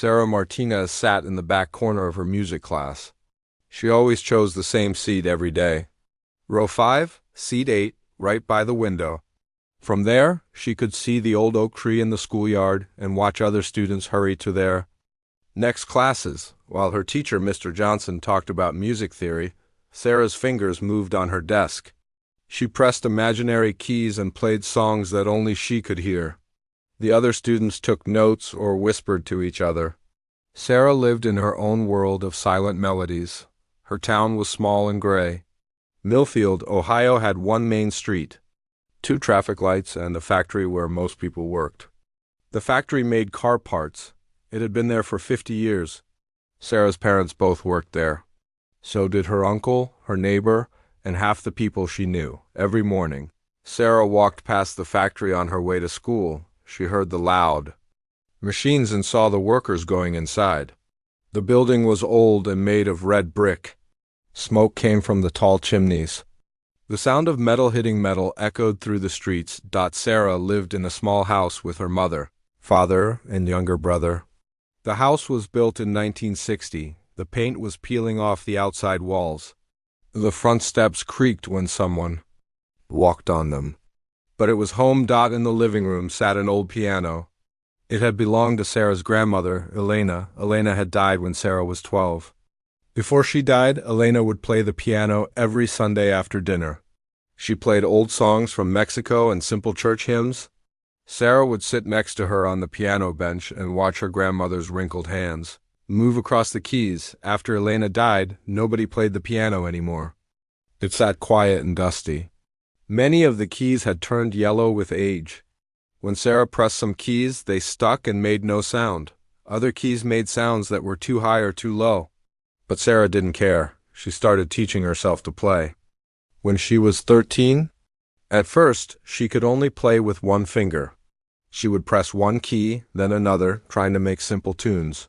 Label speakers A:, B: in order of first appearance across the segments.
A: Sarah Martinez sat in the back corner of her music class. She always chose the same seat every day. Row 5, seat 8, right by the window. From there, she could see the old oak tree in the schoolyard and watch other students hurry to their next classes. While her teacher, Mr. Johnson, talked about music theory, Sarah's fingers moved on her desk. She pressed imaginary keys and played songs that only she could hear. The other students took notes or whispered to each other. Sarah lived in her own world of silent melodies. Her town was small and gray. Millfield, Ohio had one main street, 2 traffic lights, and a factory where most people worked. The factory made car parts. It had been there for 50 years. Sarah's parents both worked there. So did her uncle, her neighbor, and half the people she knew. Every morning, Sarah walked past the factory on her way to school. She heard the loud machines and saw the workers going inside. The building was old and made of red brick. Smoke came from the tall chimneys. The sound of metal hitting metal echoed through the streets. Sarah lived in a small house with her mother, father, and younger brother. The house was built in 1960. The paint was peeling off the outside walls. The front steps creaked when someone walked on them. But it was home. In the living room sat an old piano. It had belonged to Sarah's grandmother, Elena. Elena had died when Sarah was 12. Before she died, Elena would play the piano every Sunday after dinner. She played old songs from Mexico and simple church hymns. Sarah would sit next to her on the piano bench and watch her grandmother's wrinkled hands move across the keys. After Elena died, nobody played the piano anymore. It sat quiet and dusty. Many of the keys had turned yellow with age. When Sarah pressed some keys, they stuck and made no sound. Other keys made sounds that were too high or too low. But Sarah didn't care. She started teaching herself to play. When she was 13, at first, she could only play with one finger. She would press one key, then another, trying to make simple tunes.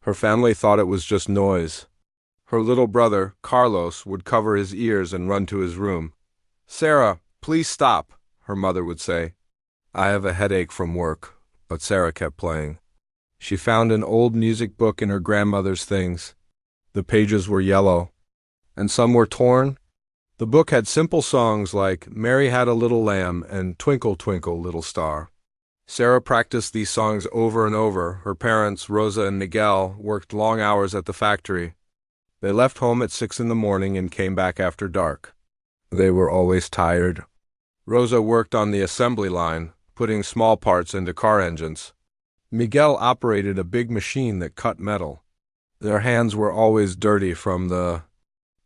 A: Her family thought it was just noise. Her little brother, Carlos, would cover his ears and run to his room. "Sarah, please stop," her mother would say. "I have a headache from work," but Sarah kept playing. She found an old music book in her grandmother's things. The pages were yellow, and some were torn. The book had simple songs like "Mary Had a Little Lamb" and "Twinkle, Twinkle, Little Star." Sarah practiced these songs over and over. Her parents, Rosa and Miguel, worked long hours at the factory. They left home at 6 in the morning and came back after dark. They were always tired. Rosa worked on the assembly line, putting small parts into car engines. Miguel operated a big machine that cut metal. Their hands were always dirty from the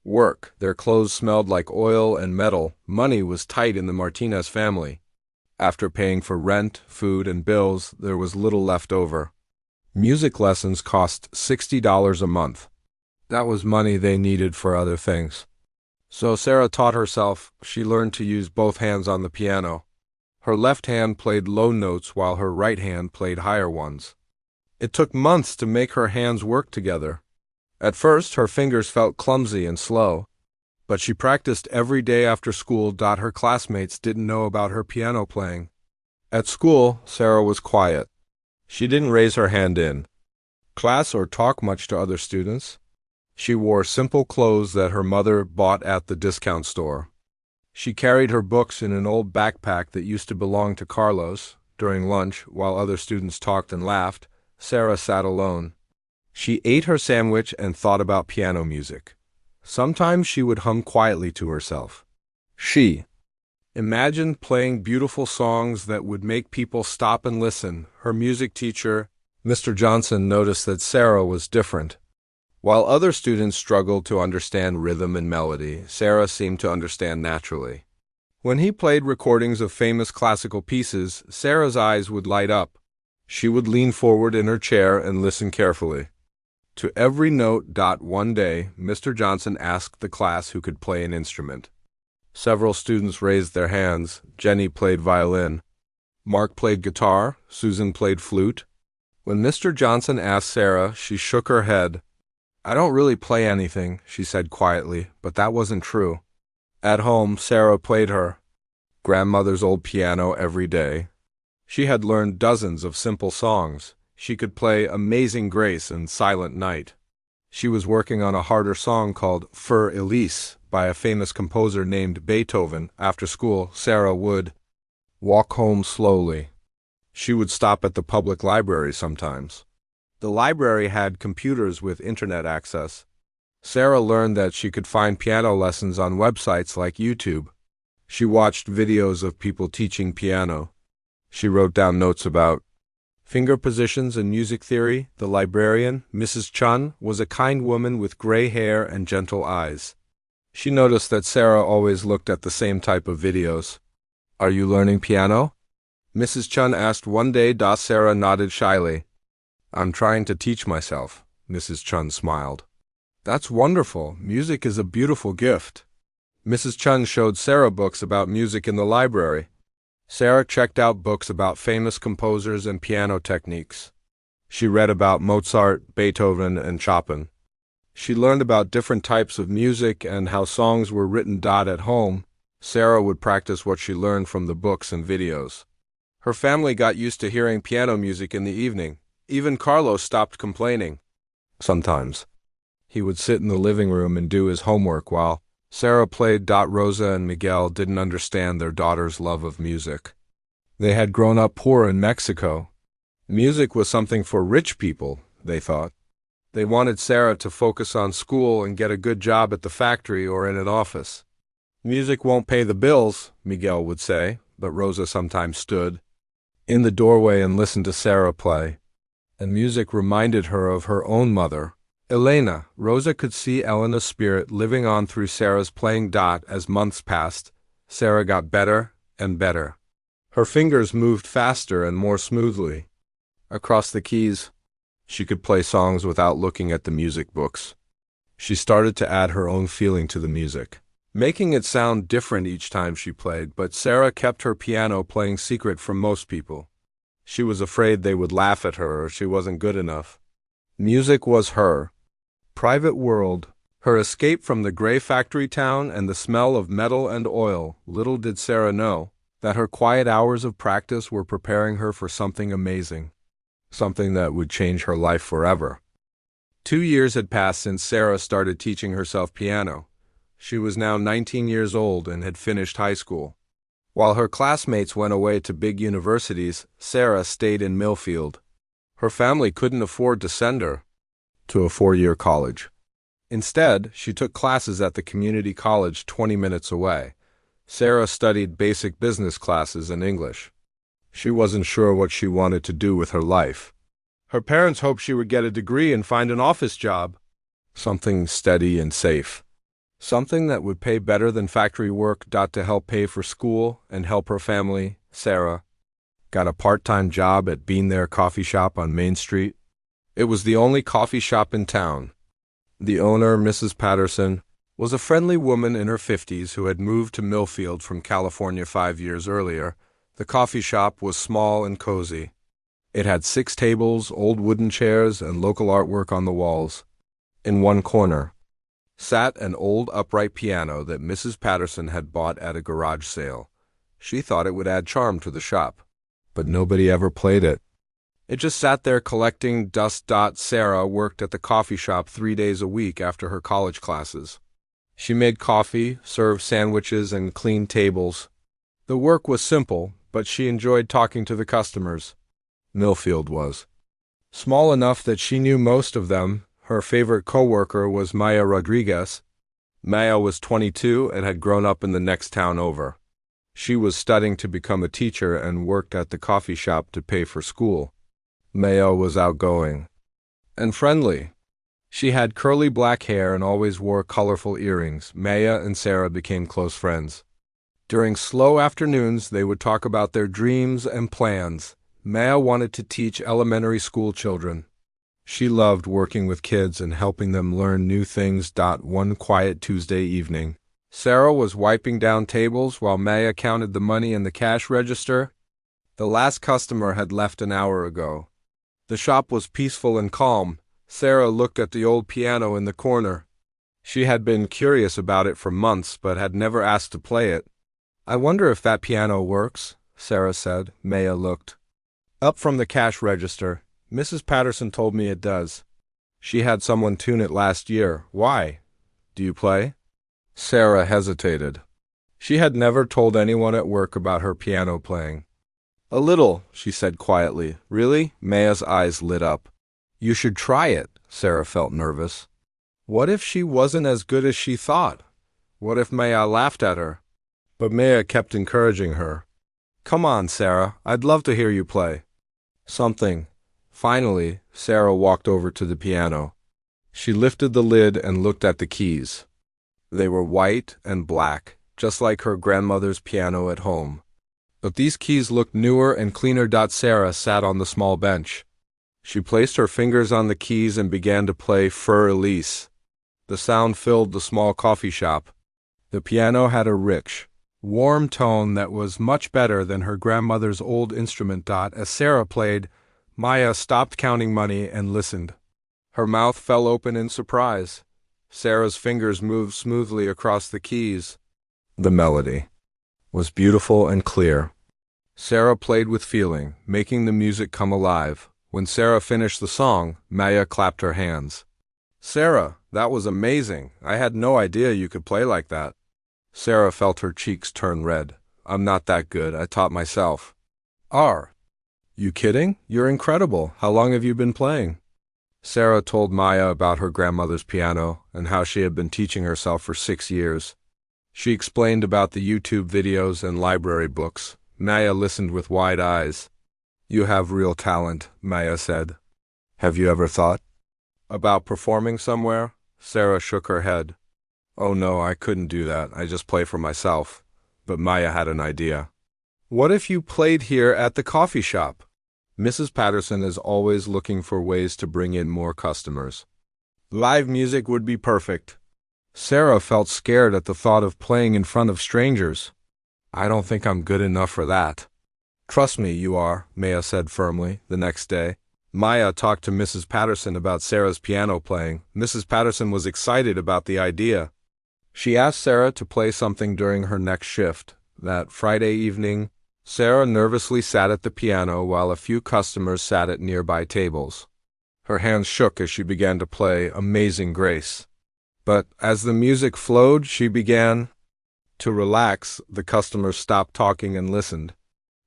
A: work. Their clothes smelled like oil and metal. Money was tight in the Martinez family. After paying for rent, food, and bills, there was little left over. Music lessons cost $60 a month. That was money they needed for other things. So Sarah taught herself. She learned to use both hands on the piano. Her left hand played low notes while her right hand played higher ones. It took months to make her hands work together. At first, her fingers felt clumsy and slow, but she practiced every day after school. Her classmates didn't know about her piano playing. At school, Sarah was quiet. She didn't raise her hand in class or talk much to other students. She wore simple clothes that her mother bought at the discount store. She carried her books in an old backpack that used to belong to Carlos. During lunch, while other students talked and laughed, Sarah sat alone. She ate her sandwich and thought about piano music. Sometimes she would hum quietly to herself. She imagined playing beautiful songs that would make people stop and listen. Her music teacher, Mr. Johnson, noticed that Sarah was different. While other students struggled to understand rhythm and melody, Sarah seemed to understand naturally. When he played recordings of famous classical pieces, Sarah's eyes would light up. She would lean forward in her chair and listen carefully to every note. One day, Mr. Johnson asked the class who could play an instrument. Several students raised their hands. Jenny played violin. Mark played guitar. Susan played flute. When Mr. Johnson asked Sarah, she shook her head. "I don't really play anything," she said quietly, but that wasn't true. At home, Sarah played her grandmother's old piano every day. She had learned dozens of simple songs. She could play Amazing Grace and Silent Night. She was working on a harder song called Für Elise by a famous composer named Beethoven. After school, Sarah would walk home slowly. She would stop at the public library sometimes. The library had computers with internet access. Sarah learned that she could find piano lessons on websites like YouTube. She watched videos of people teaching piano. She wrote down notes about finger positions and music theory. The librarian, Mrs. Chun, was a kind woman with gray hair and gentle eyes. She noticed that Sarah always looked at the same type of videos. "Are you learning piano?" Mrs. Chun asked one day. Sarah nodded shyly. "I'm trying to teach myself," Mrs. Chun smiled. "That's wonderful. Music is a beautiful gift." Mrs. Chun showed Sarah books about music in the library. Sarah checked out books about famous composers and piano techniques. She read about Mozart, Beethoven, and Chopin. She learned about different types of music and how songs were written. At home, Sarah would practice what she learned from the books and videos. Her family got used to hearing piano music in the evening. Even Carlos stopped complaining. Sometimes he would sit in the living room and do his homework while Sarah played. Rosa and Miguel didn't understand their daughter's love of music. They had grown up poor in Mexico. Music was something for rich people, they thought. They wanted Sarah to focus on school and get a good job at the factory or in an office. "Music won't pay the bills," Miguel would say, but Rosa sometimes stood in the doorway and listened to Sarah play. And music reminded her of her own mother, Elena. Rosa could see Elena's spirit living on through Sarah's playing. As months passed, Sarah got better and better. Her fingers moved faster and more smoothly. Across the keys, she could play songs without looking at the music books. She started to add her own feeling to the music, making it sound different each time she played, but Sarah kept her piano playing secret from most people. She was afraid they would laugh at her or she wasn't good enough. Music was her private world, her escape from the gray factory town and the smell of metal and oil. Little did Sarah know that her quiet hours of practice were preparing her for something amazing, something that would change her life forever. 2 years had passed since Sarah started teaching herself piano. She was now 19 years old and had finished high school. While her classmates went away to big universities, Sarah stayed in Millfield. Her family couldn't afford to send her to a 4-year college. Instead, she took classes at the community college 20 minutes away. Sarah studied basic business classes and English. She wasn't sure what she wanted to do with her life. Her parents hoped she would get a degree and find an office job, something steady and safe. Something that would pay better than factory work. To help pay for school and help her family, Sarah got a part-time job at Bean There Coffee Shop on Main Street. It was the only coffee shop in town. The owner, Mrs. Patterson, was a friendly woman in her 50s who had moved to Millfield from California 5 years earlier. The coffee shop was small and cozy. It had 6 tables, old wooden chairs, and local artwork on the walls. In one corner sat an old upright piano that Mrs. Patterson had bought at a garage sale. She thought it would add charm to the shop, but nobody ever played it. It just sat there collecting dust. Sarah worked at the coffee shop 3 days a week after her college classes. She made coffee, served sandwiches, and cleaned tables. The work was simple, but she enjoyed talking to the customers. Millfield was small enough that she knew most of them. Her favorite coworker was Maya Rodriguez. Maya was 22 and had grown up in the next town over. She was studying to become a teacher and worked at the coffee shop to pay for school. Maya was outgoing and friendly. She had curly black hair and always wore colorful earrings. Maya and Sarah became close friends. During slow afternoons, they would talk about their dreams and plans. Maya wanted to teach elementary school children. She loved working with kids and helping them learn new things. One quiet Tuesday evening, Sarah was wiping down tables while Maya counted the money in the cash register. The last customer had left an hour ago. The shop was peaceful and calm. Sarah looked at the old piano in the corner. She had been curious about it for months, but had never asked to play it. "I wonder if that piano works," Sarah said. Maya looked up from the cash register. Mrs. Patterson told me it does. She had someone tune it last year. Why? Do you play? Sarah hesitated. She had never told anyone at work about her piano playing. A little, she said quietly. Really? Maya's eyes lit up. You should try it. Sarah felt nervous. What if she wasn't as good as she thought? What if Maya laughed at her? But Maya kept encouraging her. Come on, Sarah. I'd love to hear you play. Something. Finally, Sarah walked over to the piano. She lifted the lid and looked at the keys. They were white and black, just like her grandmother's piano at home. But these keys looked newer and cleaner. Sarah sat on the small bench. She placed her fingers on the keys and began to play Fur Elise. The sound filled the small coffee shop. The piano had a rich, warm tone that was much better than her grandmother's old instrument. As Sarah played, Maya stopped counting money and listened. Her mouth fell open in surprise. Sarah's fingers moved smoothly across the keys. The melody was beautiful and clear. Sarah played with feeling, making the music come alive. When Sarah finished the song, Maya clapped her hands. Sarah, that was amazing. I had no idea you could play like that. Sarah felt her cheeks turn red. I'm not that good. I taught myself. Are you kidding? You're incredible. How long have you been playing? Sarah told Maya about her grandmother's piano and how she had been teaching herself for 6 years. She explained about the YouTube videos and library books. Maya listened with wide eyes. You have real talent, Maya said. Have you ever thought about performing somewhere? Sarah shook her head. Oh no, I couldn't do that. I just play for myself. But Maya had an idea. What if you played here at the coffee shop? Mrs. Patterson is always looking for ways to bring in more customers. Live music would be perfect. Sarah felt scared at the thought of playing in front of strangers. I don't think I'm good enough for that. Trust me, you are, Maya said firmly, the next day. Maya talked to Mrs. Patterson about Sarah's piano playing. Mrs. Patterson was excited about the idea. She asked Sarah to play something during her next shift. That Friday evening, Sarah nervously sat at the piano while a few customers sat at nearby tables. Her hands shook as she began to play Amazing Grace. But as the music flowed, she began to relax. The customers stopped talking and listened.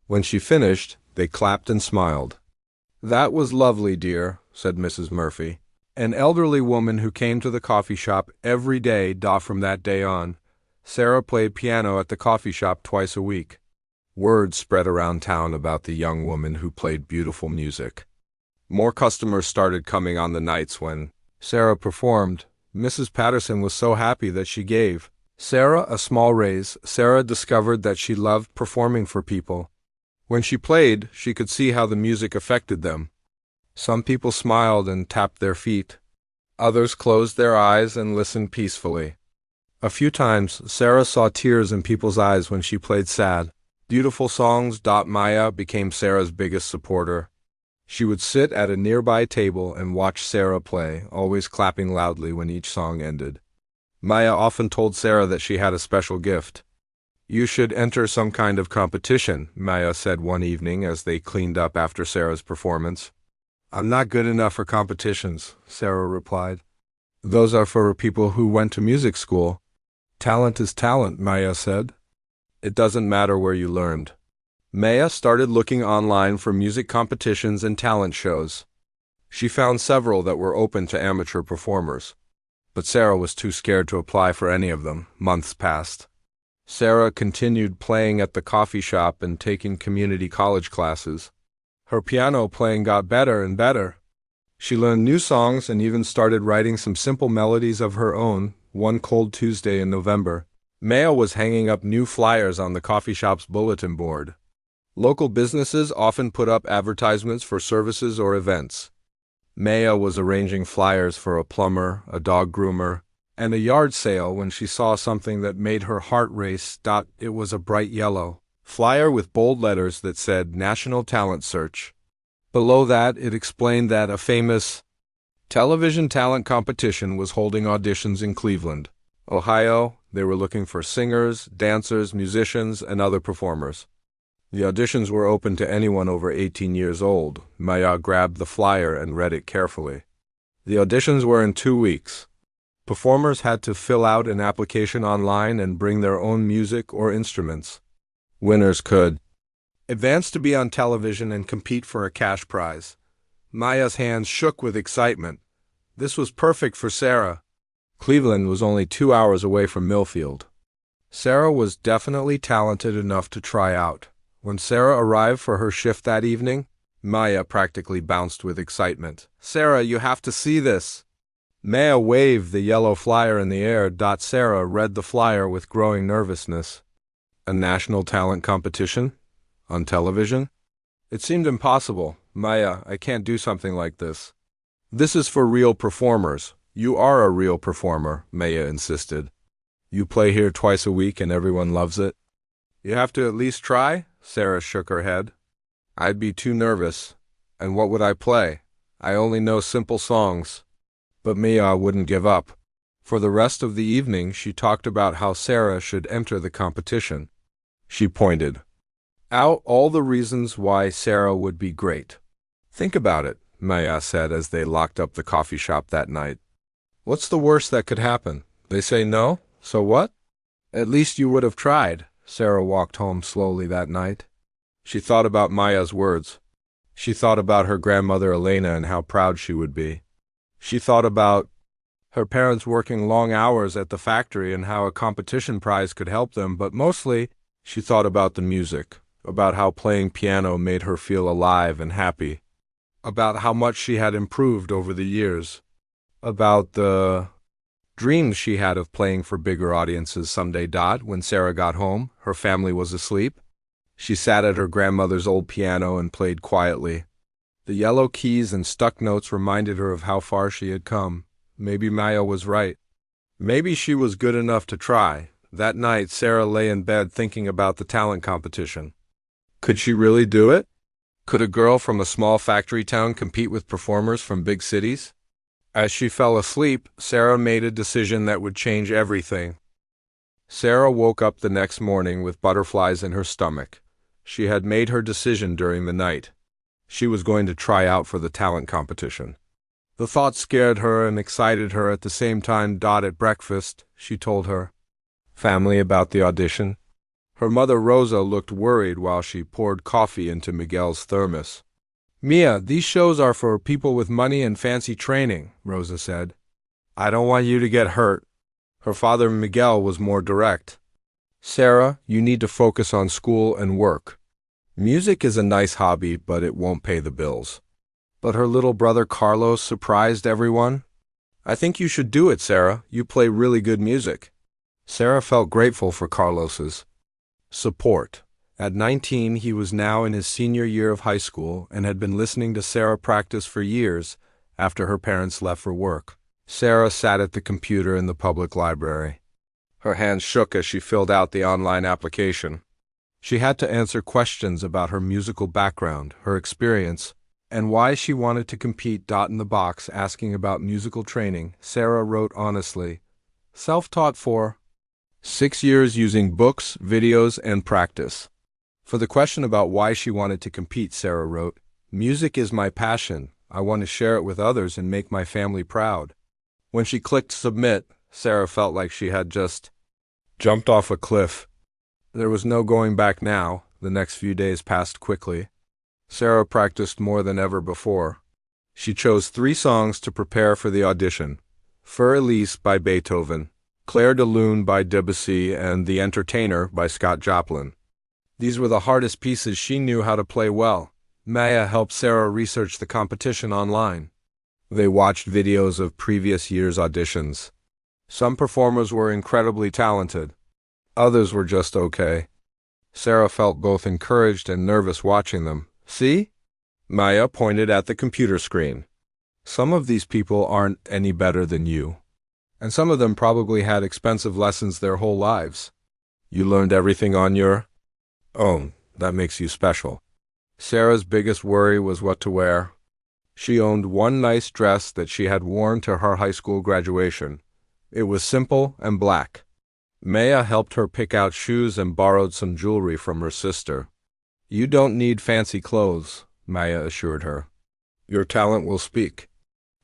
A: When she finished, they clapped and smiled. That was lovely, dear, said Mrs. Murphy, an elderly woman who came to the coffee shop every day. From that day on, Sarah played piano at the coffee shop twice a week. Word spread around town about the young woman who played beautiful music. More customers started coming on the nights when Sarah performed. Mrs. Patterson was so happy that she gave Sarah a small raise. Sarah discovered that she loved performing for people. When she played, she could see how the music affected them. Some people smiled and tapped their feet. Others closed their eyes and listened peacefully. A few times, Sarah saw tears in people's eyes when she played sad, beautiful songs. Maya became Sarah's biggest supporter. She would sit at a nearby table and watch Sarah play, always clapping loudly when each song ended. Maya often told Sarah that she had a special gift. You should enter some kind of competition, Maya said one evening as they cleaned up after Sarah's performance. I'm not good enough for competitions, Sarah replied. Those are for people who went to music school. Talent is talent, Maya said. It doesn't matter where you learned. Maya started looking online for music competitions and talent shows. She found several that were open to amateur performers. But Sarah was too scared to apply for any of them. Months passed. Sarah continued playing at the coffee shop and taking community college classes. Her piano playing got better and better. She learned new songs and even started writing some simple melodies of her own. One cold Tuesday in November, Maya was hanging up new flyers on the coffee shop's bulletin board. Local businesses often put up advertisements for services or events. Maya was arranging flyers for a plumber, a dog groomer, and a yard sale when she saw something that made her heart race. It was a bright yellow flyer with bold letters that said National Talent Search. Below that, it explained that a famous television talent competition was holding auditions in Cleveland, Ohio. They were looking for singers, dancers, musicians, and other performers. The auditions were open to anyone over 18 years old. Maya grabbed the flyer and read it carefully. The auditions were in 2 weeks. Performers had to fill out an application online and bring their own music or instruments. Winners could advance to be on television and compete for a cash prize. Maya's hands shook with excitement. This was perfect for Sarah. Cleveland was only 2 hours away from Millfield. Sarah was definitely talented enough to try out. When Sarah arrived for her shift that evening, Maya practically bounced with excitement. "Sarah, you have to see this." Maya waved the yellow flyer in the air. Sarah read the flyer with growing nervousness. A national talent competition? On television? It seemed impossible. "Maya, I can't do something like this." "This is for real performers." "You are a real performer," Maya insisted. "You play here twice a week and everyone loves it." "You have to at least try?" Sarah shook her head. "I'd be too nervous. And what would I play? I only know simple songs." But Maya wouldn't give up. For the rest of the evening, she talked about how Sarah should enter the competition. She pointed out all the reasons why Sarah would be great. "Think about it," Maya said as they locked up the coffee shop that night. "What's the worst that could happen? They say no? So what? At least you would have tried." Sarah walked home slowly that night. She thought about Maya's words. She thought about her grandmother Elena and how proud she would be. She thought about her parents working long hours at the factory and how a competition prize could help them, but mostly she thought about the music, about how playing piano made her feel alive and happy, about how much she had improved over the years, about the dreams she had of playing for bigger audiences someday. When Sarah got home, her family was asleep. She sat at her grandmother's old piano and played quietly. The yellow keys and stuck notes reminded her of how far she had come. Maybe Maya was right. Maybe she was good enough to try. That night, Sarah lay in bed thinking about the talent competition. Could she really do it? Could a girl from a small factory town compete with performers from big cities? As she fell asleep, Sarah made a decision that would change everything. Sarah woke up the next morning with butterflies in her stomach. She had made her decision during the night. She was going to try out for the talent competition. The thought scared her and excited her at the same time. At breakfast, she told her family about the audition. Her mother Rosa looked worried while she poured coffee into Miguel's thermos. "Mia, these shows are for people with money and fancy training," Rosa said. "I don't want you to get hurt." Her father Miguel was more direct. "Sarah, you need to focus on school and work. Music is a nice hobby, but it won't pay the bills." But her little brother Carlos surprised everyone. "I think you should do it, Sarah. You play really good music." Sarah felt grateful for Carlos's support. At 19, he was now in his senior year of high school and had been listening to Sarah practice for years after her parents left for work. Sarah sat at the computer in the public library. Her hands shook as she filled out the online application. She had to answer questions about her musical background, her experience, and why she wanted to compete. In the box asking about musical training, Sarah wrote honestly, "Self-taught for 6 years using books, videos, and practice." For the question about why she wanted to compete, Sarah wrote, "Music is my passion. I want to share it with others and make my family proud." When she clicked submit, Sarah felt like she had just jumped off a cliff. There was no going back now. The next few days passed quickly. Sarah practiced more than ever before. She chose 3 songs to prepare for the audition: Für Elise by Beethoven, Clair de Lune by Debussy, and The Entertainer by Scott Joplin. These were the hardest pieces she knew how to play well. Maya helped Sarah research the competition online. They watched videos of previous year's auditions. Some performers were incredibly talented. Others were just okay. Sarah felt both encouraged and nervous watching them. "See?" Maya pointed at the computer screen. "Some of these people aren't any better than you. And some of them probably had expensive lessons their whole lives. You learned everything on your own. That makes you special." Sarah's biggest worry was what to wear. She owned one nice dress that she had worn to her high school graduation. It was simple and black. Maya helped her pick out shoes and borrowed some jewelry from her sister. You don't need fancy clothes, Maya assured her. Your talent will speak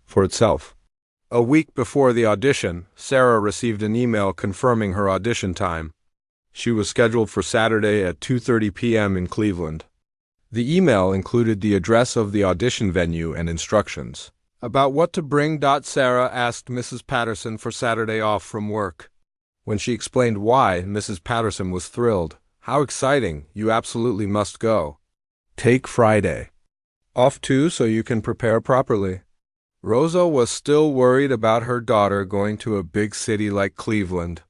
A: for itself. A week before the audition, Sarah received an email confirming her audition time. She was scheduled for Saturday at 2:30 p.m. in Cleveland. The email included the address of the audition venue and instructions about what to bring. Sarah asked Mrs. Patterson for Saturday off from work. When she explained why, Mrs. Patterson was thrilled. How exciting! You absolutely must go. Take Friday off too so you can prepare properly. Rosa was still worried about her daughter going to a big city like Cleveland.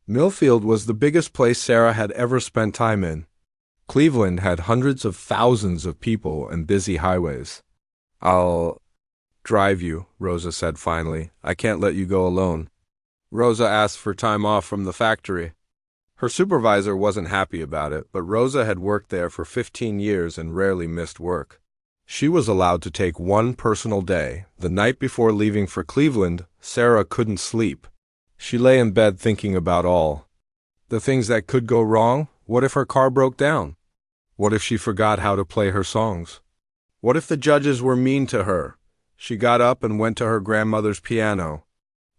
A: Millfield was the biggest place Sarah had ever spent time in. Cleveland had hundreds of thousands of people and busy highways. I'll drive you, Rosa said finally. I can't let you go alone. Rosa asked for time off from the factory. Her supervisor wasn't happy about it, but Rosa had worked there for 15 years and rarely missed work. She was allowed to take one personal day. The night before leaving for Cleveland, Sarah couldn't sleep. She lay in bed thinking about all the things that could go wrong. What if her car broke down? What if she forgot how to play her songs? What if the judges were mean to her? She got up and went to her grandmother's piano.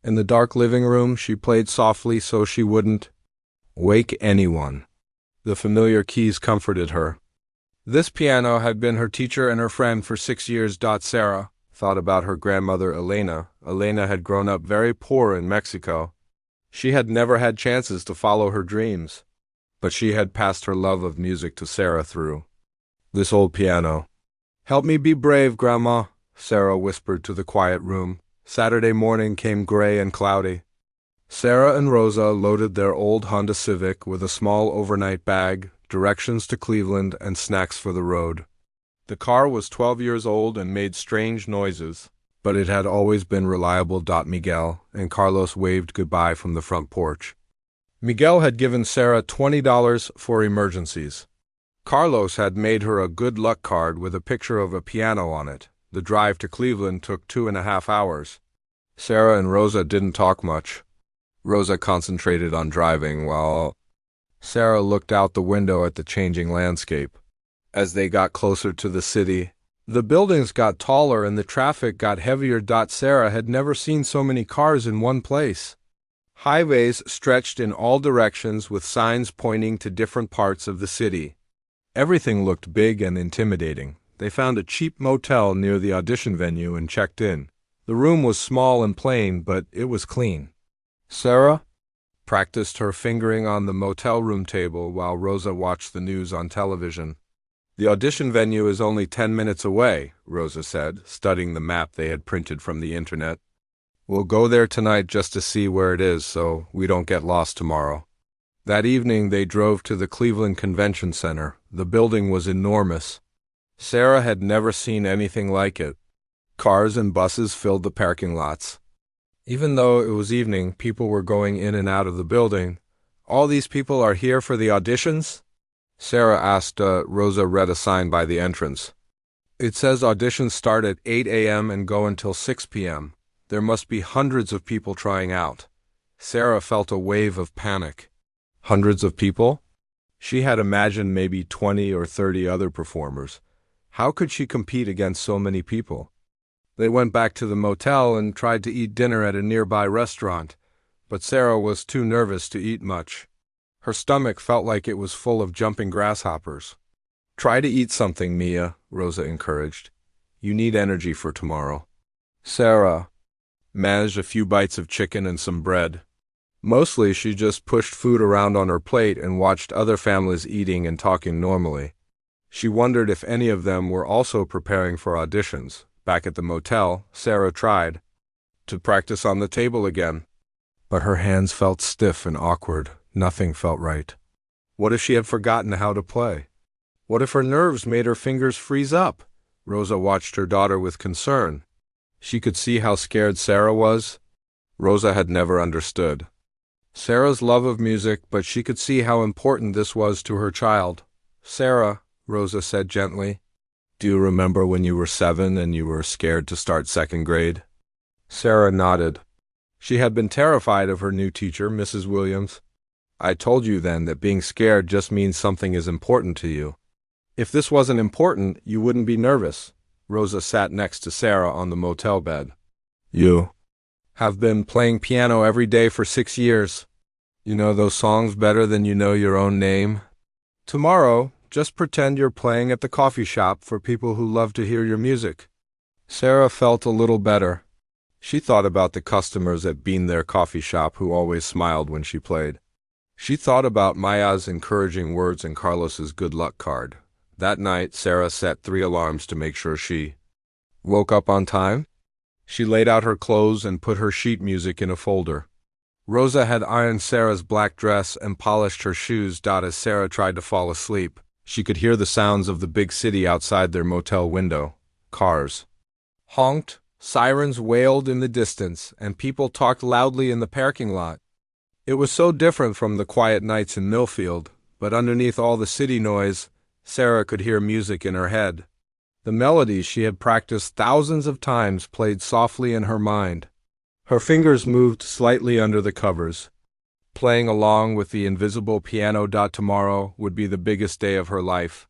A: In the dark living room, she played softly so she wouldn't wake anyone. The familiar keys comforted her. This piano had been her teacher and her friend for 6 years. Sarah thought about her grandmother Elena. Elena had grown up very poor in Mexico. She had never had chances to follow her dreams, but she had passed her love of music to Sarah through this old piano. Help me be brave, Grandma, Sarah whispered to the quiet room. Saturday morning came gray and cloudy. Sarah and Rosa loaded their old Honda Civic with a small overnight bag, directions to Cleveland, and snacks for the road. The car was 12 years old and made strange noises, but it had always been reliable. Miguel and Carlos waved goodbye from the front porch. Miguel had given Sarah $20 for emergencies. Carlos had made her a good luck card with a picture of a piano on it. The drive to Cleveland took 2.5 hours. Sarah and Rosa didn't talk much. Rosa concentrated on driving while Sarah looked out the window at the changing landscape. As they got closer to the city, the buildings got taller and the traffic got heavier. Sarah had never seen so many cars in one place. Highways stretched in all directions with signs pointing to different parts of the city. Everything looked big and intimidating. They found a cheap motel near the audition venue and checked in. The room was small and plain, but it was clean. Sarah practiced her fingering on the motel room table while Rosa watched the news on television. The audition venue is only 10 minutes away, Rosa said, studying the map they had printed from the internet. We'll go there tonight just to see where it is so we don't get lost tomorrow. That evening they drove to the Cleveland Convention Center. The building was enormous. Sarah had never seen anything like it. Cars and buses filled the parking lots. Even though it was evening, people were going in and out of the building. All these people are here for the auditions? Sarah asked. Rosa read a sign by the entrance. It says auditions start at 8 a.m. and go until 6 p.m. There must be hundreds of people trying out. Sarah felt a wave of panic. Hundreds of people? She had imagined maybe 20 or 30 other performers. How could she compete against so many people? They went back to the motel and tried to eat dinner at a nearby restaurant, but Sarah was too nervous to eat much. Her stomach felt like it was full of jumping grasshoppers. Try to eat something, Mia, Rosa encouraged. You need energy for tomorrow. Sarah managed a few bites of chicken and some bread. Mostly she just pushed food around on her plate and watched other families eating and talking normally. She wondered if any of them were also preparing for auditions. Back at the motel, Sarah tried to practice on the table again. But her hands felt stiff and awkward. Nothing felt right. What if she had forgotten how to play? What if her nerves made her fingers freeze up? Rosa watched her daughter with concern. She could see how scared Sarah was. Rosa had never understood Sarah's love of music, but she could see how important this was to her child. Sarah, Rosa said gently, do you remember when you were 7 and you were scared to start 2nd grade? Sarah nodded. She had been terrified of her new teacher, Mrs. Williams. I told you then that being scared just means something is important to you. If this wasn't important, you wouldn't be nervous. Rosa sat next to Sarah on the motel bed. You have been playing piano every day for 6 years. You know those songs better than you know your own name. Tomorrow, just pretend you're playing at the coffee shop for people who love to hear your music. Sarah felt a little better. She thought about the customers at Bean There Coffee Shop who always smiled when she played. She thought about Maya's encouraging words and Carlos's good luck card. That night, Sarah set 3 alarms to make sure she woke up on time. She laid out her clothes and put her sheet music in a folder. Rosa had ironed Sarah's black dress and polished her shoes. As Sarah tried to fall asleep, she could hear the sounds of the big city outside their motel window. Cars honked, sirens wailed in the distance, and people talked loudly in the parking lot. It was so different from the quiet nights in Millfield, but underneath all the city noise, Sarah could hear music in her head. The melodies she had practiced thousands of times played softly in her mind. Her fingers moved slightly under the covers, playing along with the invisible piano. Tomorrow would be the biggest day of her life.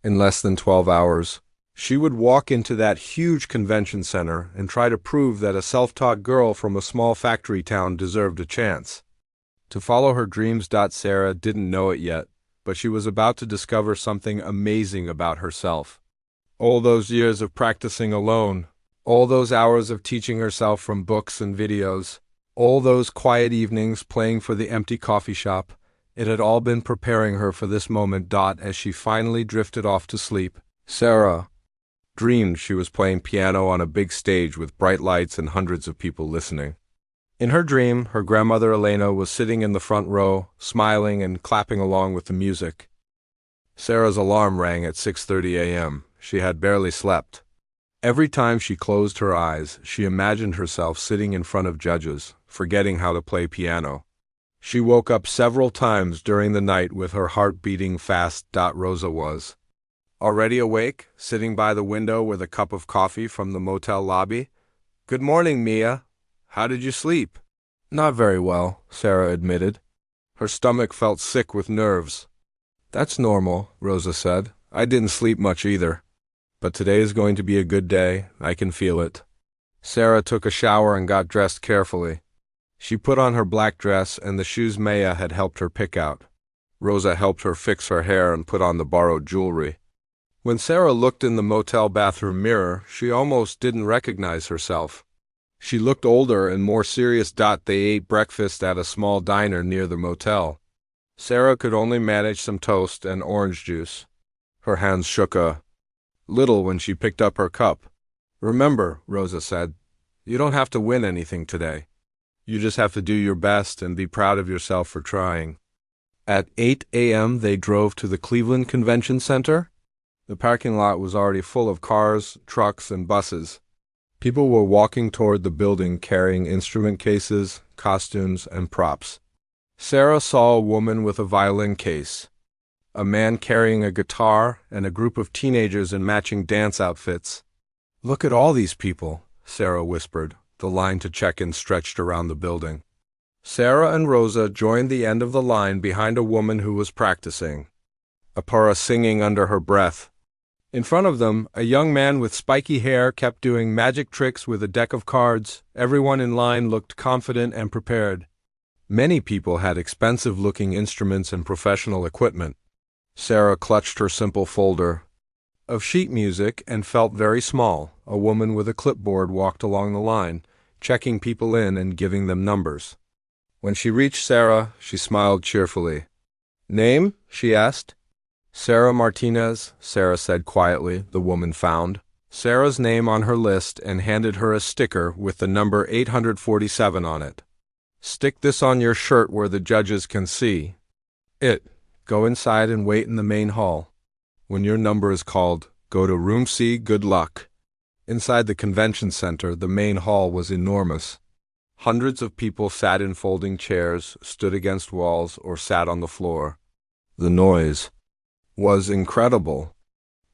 A: In less than 12 hours, she would walk into that huge convention center and try to prove that a self-taught girl from a small factory town deserved a chance to follow her dreams. Sarah didn't know it yet, but she was about to discover something amazing about herself. All those years of practicing alone, all those hours of teaching herself from books and videos, all those quiet evenings playing for the empty coffee shop, it had all been preparing her for this moment. As she finally drifted off to sleep, Sarah dreamed she was playing piano on a big stage with bright lights and hundreds of people listening. In her dream, her grandmother Elena was sitting in the front row, smiling and clapping along with the music. Sarah's alarm rang at 6:30 a.m. She had barely slept. Every time she closed her eyes, she imagined herself sitting in front of judges, forgetting how to play piano. She woke up several times during the night with her heart beating fast. Rosa was already awake, sitting by the window with a cup of coffee from the motel lobby. "Good morning, Mia. How did you sleep?" "Not very well," Sarah admitted. Her stomach felt sick with nerves. "That's normal," Rosa said. "I didn't sleep much either. But today is going to be a good day. I can feel it." Sarah took a shower and got dressed carefully. She put on her black dress and the shoes Maya had helped her pick out. Rosa helped her fix her hair and put on the borrowed jewelry. When Sarah looked in the motel bathroom mirror, she almost didn't recognize herself. She looked older and more serious. They ate breakfast at a small diner near the motel. Sarah could only manage some toast and orange juice. Her hands shook a little when she picked up her cup. "Remember," Rosa said, "you don't have to win anything today. You just have to do your best and be proud of yourself for trying." At 8 a.m. they drove to the Cleveland Convention Center. The parking lot was already full of cars, trucks, and buses. People were walking toward the building carrying instrument cases, costumes, and props. Sarah saw a woman with a violin case, a man carrying a guitar, and a group of teenagers in matching dance outfits. "Look at all these people," Sarah whispered. The line to check-in stretched around the building. Sarah and Rosa joined the end of the line behind a woman who was practicing, Apara singing under her breath. In front of them, a young man with spiky hair kept doing magic tricks with a deck of cards. Everyone in line looked confident and prepared. Many people had expensive-looking instruments and professional equipment. Sarah clutched her simple folder of sheet music and felt very small. A woman with a clipboard walked along the line, checking people in and giving them numbers. When she reached Sarah, she smiled cheerfully. "Name?" she asked. "Sarah Martinez," Sarah said quietly. The woman found Sarah's name on her list and handed her a sticker with the number 847 on it. "Stick this on your shirt where the judges can see it. Go inside and wait in the main hall. When your number is called, go to room C. Good luck." Inside the convention center, the main hall was enormous. Hundreds of people sat in folding chairs, stood against walls, or sat on the floor. The noise was incredible.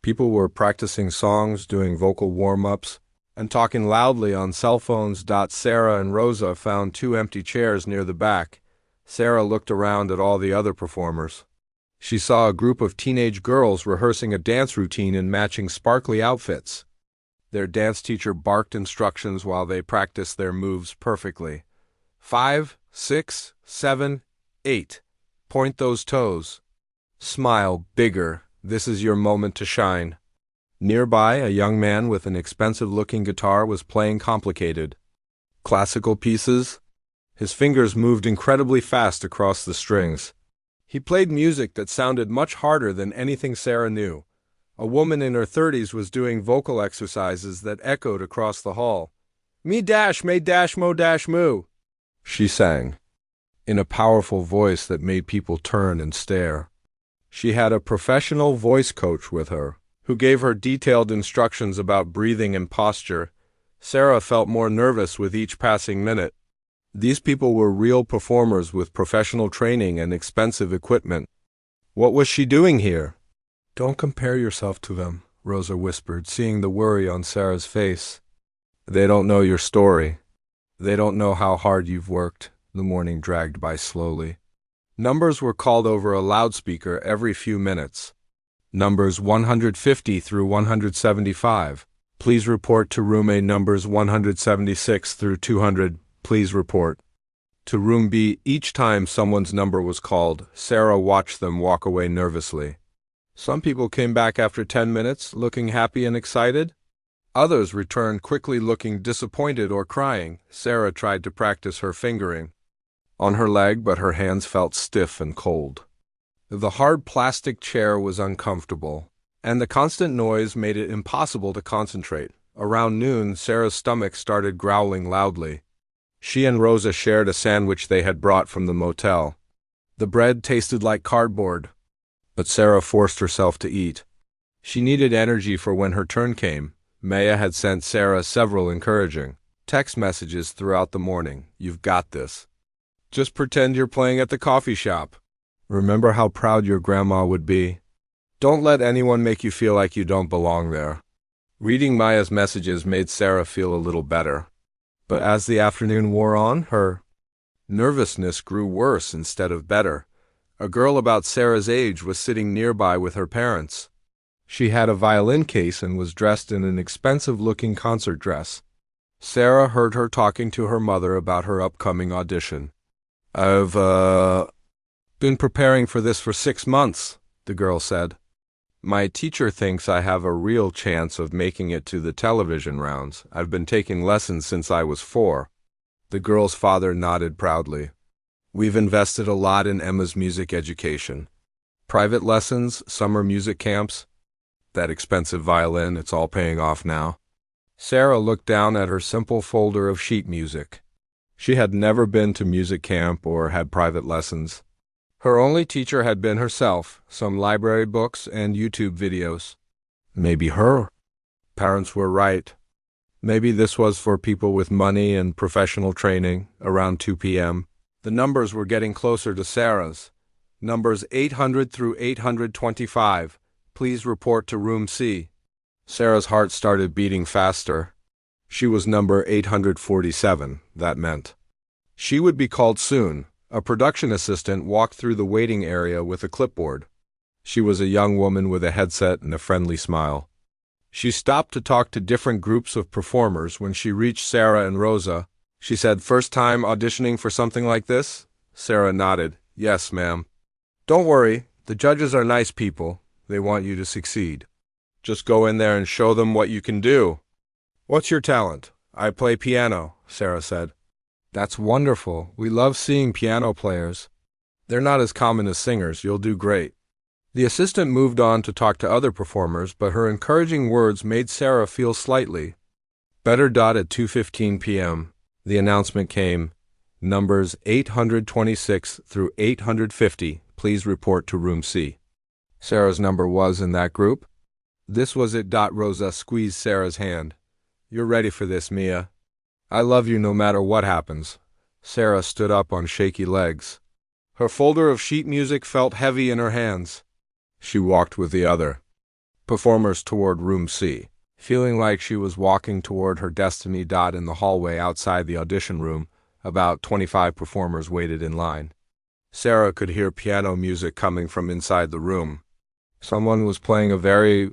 A: People were practicing songs, doing vocal warm-ups, and talking loudly on cell phones. Sarah and Rosa found 2 empty chairs near the back. Sarah looked around at all the other performers. She saw a group of teenage girls rehearsing a dance routine in matching sparkly outfits. Their dance teacher barked instructions while they practiced their moves perfectly. 5, 6, 7, 8. Point those toes. Smile bigger. This is your moment to shine. Nearby, a young man with an expensive-looking guitar was playing complicated, classical pieces. His fingers moved incredibly fast across the strings. He played music that sounded much harder than anything Sarah knew. A woman in her 30s was doing vocal exercises that echoed across the hall. "Me dash, may dash, mo dash, moo," she sang, in a powerful voice that made people turn and stare. She had a professional voice coach with her, who gave her detailed instructions about breathing and posture. Sarah felt more nervous with each passing minute. These people were real performers with professional training and expensive equipment. What was she doing here? "Don't compare yourself to them," Rosa whispered, seeing the worry on Sarah's face. "They don't know your story. They don't know how hard you've worked." The morning dragged by slowly. Numbers were called over a loudspeaker every few minutes. Numbers 150 through 175. Please report to room A. Numbers 176 through 200. Please report to room B. Each time someone's number was called, Sarah watched them walk away nervously. Some people came back after 10 minutes, looking happy and excited. Others returned quickly looking disappointed or crying. Sarah tried to practice her fingering on her leg, but her hands felt stiff and cold. The hard plastic chair was uncomfortable, and the constant noise made it impossible to concentrate. Around noon, Sarah's stomach started growling loudly. She and Rosa shared a sandwich they had brought from the motel. The bread tasted like cardboard, but Sarah forced herself to eat. She needed energy for when her turn came. Maya had sent Sarah several encouraging text messages throughout the morning. "You've got this. Just pretend you're playing at the coffee shop. Remember how proud your grandma would be. Don't let anyone make you feel like you don't belong there." Reading Maya's messages made Sarah feel a little better. But as the afternoon wore on, her nervousness grew worse instead of better. A girl about Sarah's age was sitting nearby with her parents. She had a violin case and was dressed in an expensive-looking concert dress. Sarah heard her talking to her mother about her upcoming audition. "I've been preparing for this for 6 months, the girl said. "My teacher thinks I have a real chance of making it to the television rounds. I've been taking lessons since I was 4. The girl's father nodded proudly. "We've invested a lot in Emma's music education. Private lessons, summer music camps. That expensive violin, it's all paying off now." Sarah looked down at her simple folder of sheet music. She had never been to music camp or had private lessons. Her only teacher had been herself, some library books and YouTube videos. Maybe her parents were right. Maybe this was for people with money and professional training. Around 2 p.m., the numbers were getting closer to Sarah's. Numbers 800 through 825. Please report to room C. Sarah's heart started beating faster. She was number 847, that meant. She would be called soon. A production assistant walked through the waiting area with a clipboard. She was a young woman with a headset and a friendly smile. She stopped to talk to different groups of performers. When she reached Sarah and Rosa, she said, "First time auditioning for something like this?" Sarah nodded. "Yes, ma'am." "Don't worry, the judges are nice people. They want you to succeed. Just go in there and show them what you can do." "What's your talent?" "I play piano," Sarah said. "That's wonderful. We love seeing piano players. They're not as common as singers. You'll do great." The assistant moved on to talk to other performers, but her encouraging words made Sarah feel slightly better. At 2:15 p.m., the announcement came. Numbers 826 through 850, please report to room C. Sarah's number was in that group. This was it. Rosa squeezed Sarah's hand. "You're ready for this, Mia. I love you no matter what happens." Sarah stood up on shaky legs. Her folder of sheet music felt heavy in her hands. She walked with the other performers toward room C, feeling like she was walking toward her destiny. In the hallway outside the audition room, about 25 performers waited in line. Sarah could hear piano music coming from inside the room. Someone was playing a very